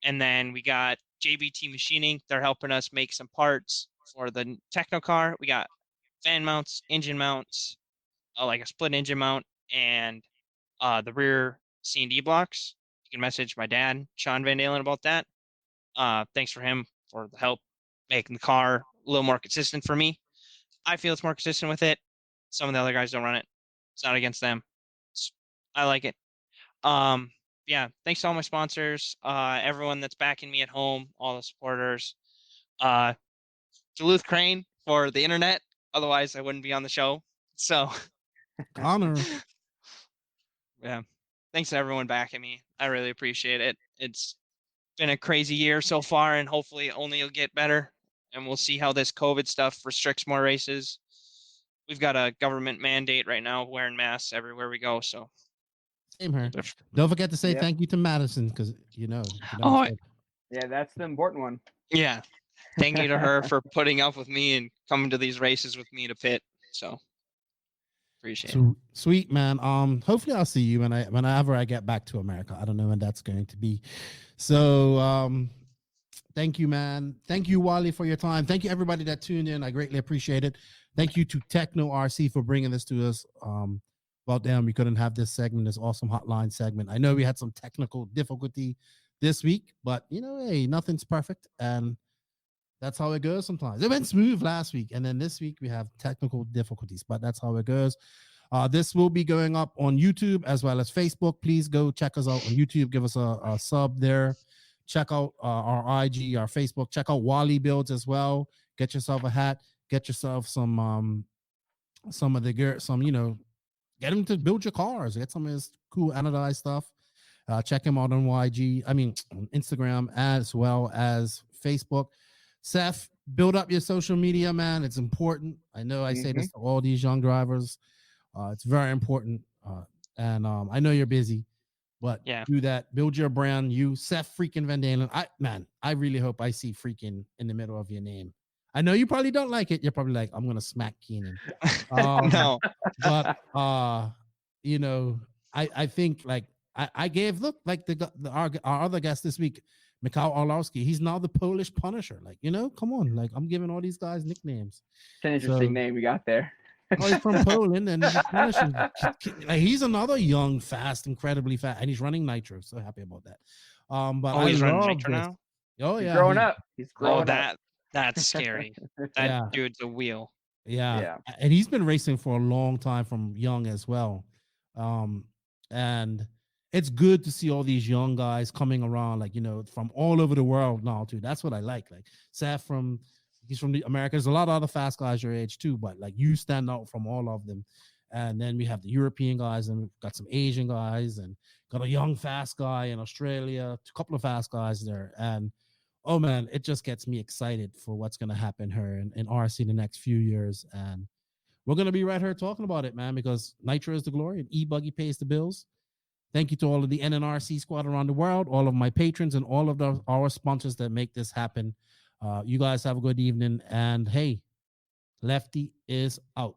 And then we got JBT Machining. They're helping us make some parts for the Techno car. We got fan mounts, engine mounts, like a split engine mount, and the rear C&D blocks. You can message my dad, Sean VanDalen, about that. Thanks for him for the help making the car a little more consistent for me. I feel it's more consistent with it. Some of the other guys don't run it. It's not against them. I like it. Yeah, thanks to all my sponsors, everyone that's backing me at home, all the supporters. Duluth Crane for the internet. Otherwise, I wouldn't be on the show. So,
honor.
Yeah, thanks to everyone backing me. I really appreciate it. It's been a crazy year so far, and hopefully only it'll get better. And we'll see how this COVID stuff restricts more races. We've got a government mandate right now, wearing masks everywhere we go. So,
same here. Don't forget to say thank you to Madison, because
yeah, that's the important one.
Yeah, thank you to her for putting up with me and coming to these races with me to pit. So appreciate it.
Sweet, man. Hopefully I'll see you whenever I get back to America. I don't know when that's going to be. So thank you, man. Thank you, Wally, for your time. Thank you, everybody that tuned in. I greatly appreciate it. Thank you to Techno RC for bringing this to us. Well, damn, we couldn't have this segment, this awesome hotline segment. I know we had some technical difficulty this week, but hey, nothing's perfect, and that's how it goes sometimes. It went smooth last week, and then this week we have technical difficulties, but that's how it goes. This will be going up on YouTube as well as Facebook. Please go check us out on YouTube. Give us a sub there. check out our IG, our Facebook. Check out Wally builds as well. Get yourself a hat. Get yourself some of the gear. Get him to build your cars. Get some of his cool anodized stuff. Check him out on on Instagram as well as Facebook. Seth, build up your social media, man. It's important. I know I say this to all these young drivers. It's very important. And I know you're busy, but do that. Build your brand. You, Seth Freakin VanDalen. I really hope I see Freakin in the middle of your name. I know you probably don't like it. You're probably like, I'm going to smack Keenan.
No.
But, I think like I gave, our other guest this week, Mikhail Arlowski, he's now the Polish Punisher. Like, come on. Like, I'm giving all these guys nicknames.
It's an interesting name you got there.
Oh, he's from Poland, and he's Punisher. He's another young, fast, incredibly fast, and he's running Nitro. So happy about that. But
he's running Nitro now?
Oh, yeah.
He's growing up. He's growing up.
That's scary. That dude's a wheel.
Yeah. And he's been racing for a long time from young as well. And it's good to see all these young guys coming around, from all over the world now, too. That's what I like. Like Seth he's from the Americas. There's a lot of other fast guys your age, too, but you stand out from all of them. And then we have the European guys, and we've got some Asian guys, and got a young fast guy in Australia, a couple of fast guys there. And oh man, it just gets me excited for what's going to happen here in RC in the next few years. And we're going to be right here talking about it, man, because Nitro is the glory and E-Buggy pays the bills. Thank you to all of the NNRC squad around the world, all of my patrons, and all of our sponsors that make this happen. You guys have a good evening. And hey, Lefty is out.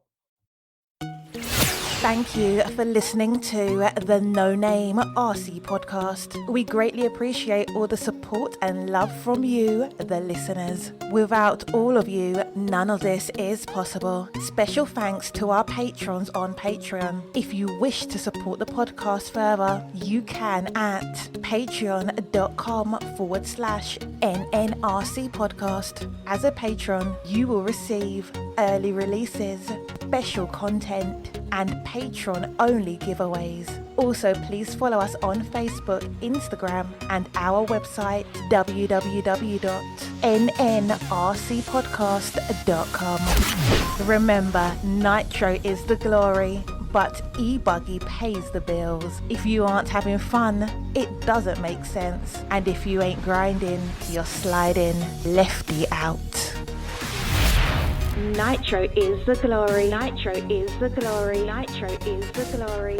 Thank you for listening to the No Name RC Podcast. We greatly appreciate all the support and love from you, the listeners. Without all of you, none of this is possible. Special thanks to our patrons on Patreon. If you wish to support the podcast further, you can at patreon.com/NNRC Podcast. As a patron, you will receive early releases, special content, and patron-only giveaways. Also, please follow us on Facebook, Instagram, and our website, www.nnrcpodcast.com. Remember, Nitro is the glory, but E-Buggy pays the bills. If you aren't having fun, it doesn't make sense. And if you ain't grinding, you're sliding. Lefty out. Nitro is the glory. Nitro is the glory. Nitro is the glory.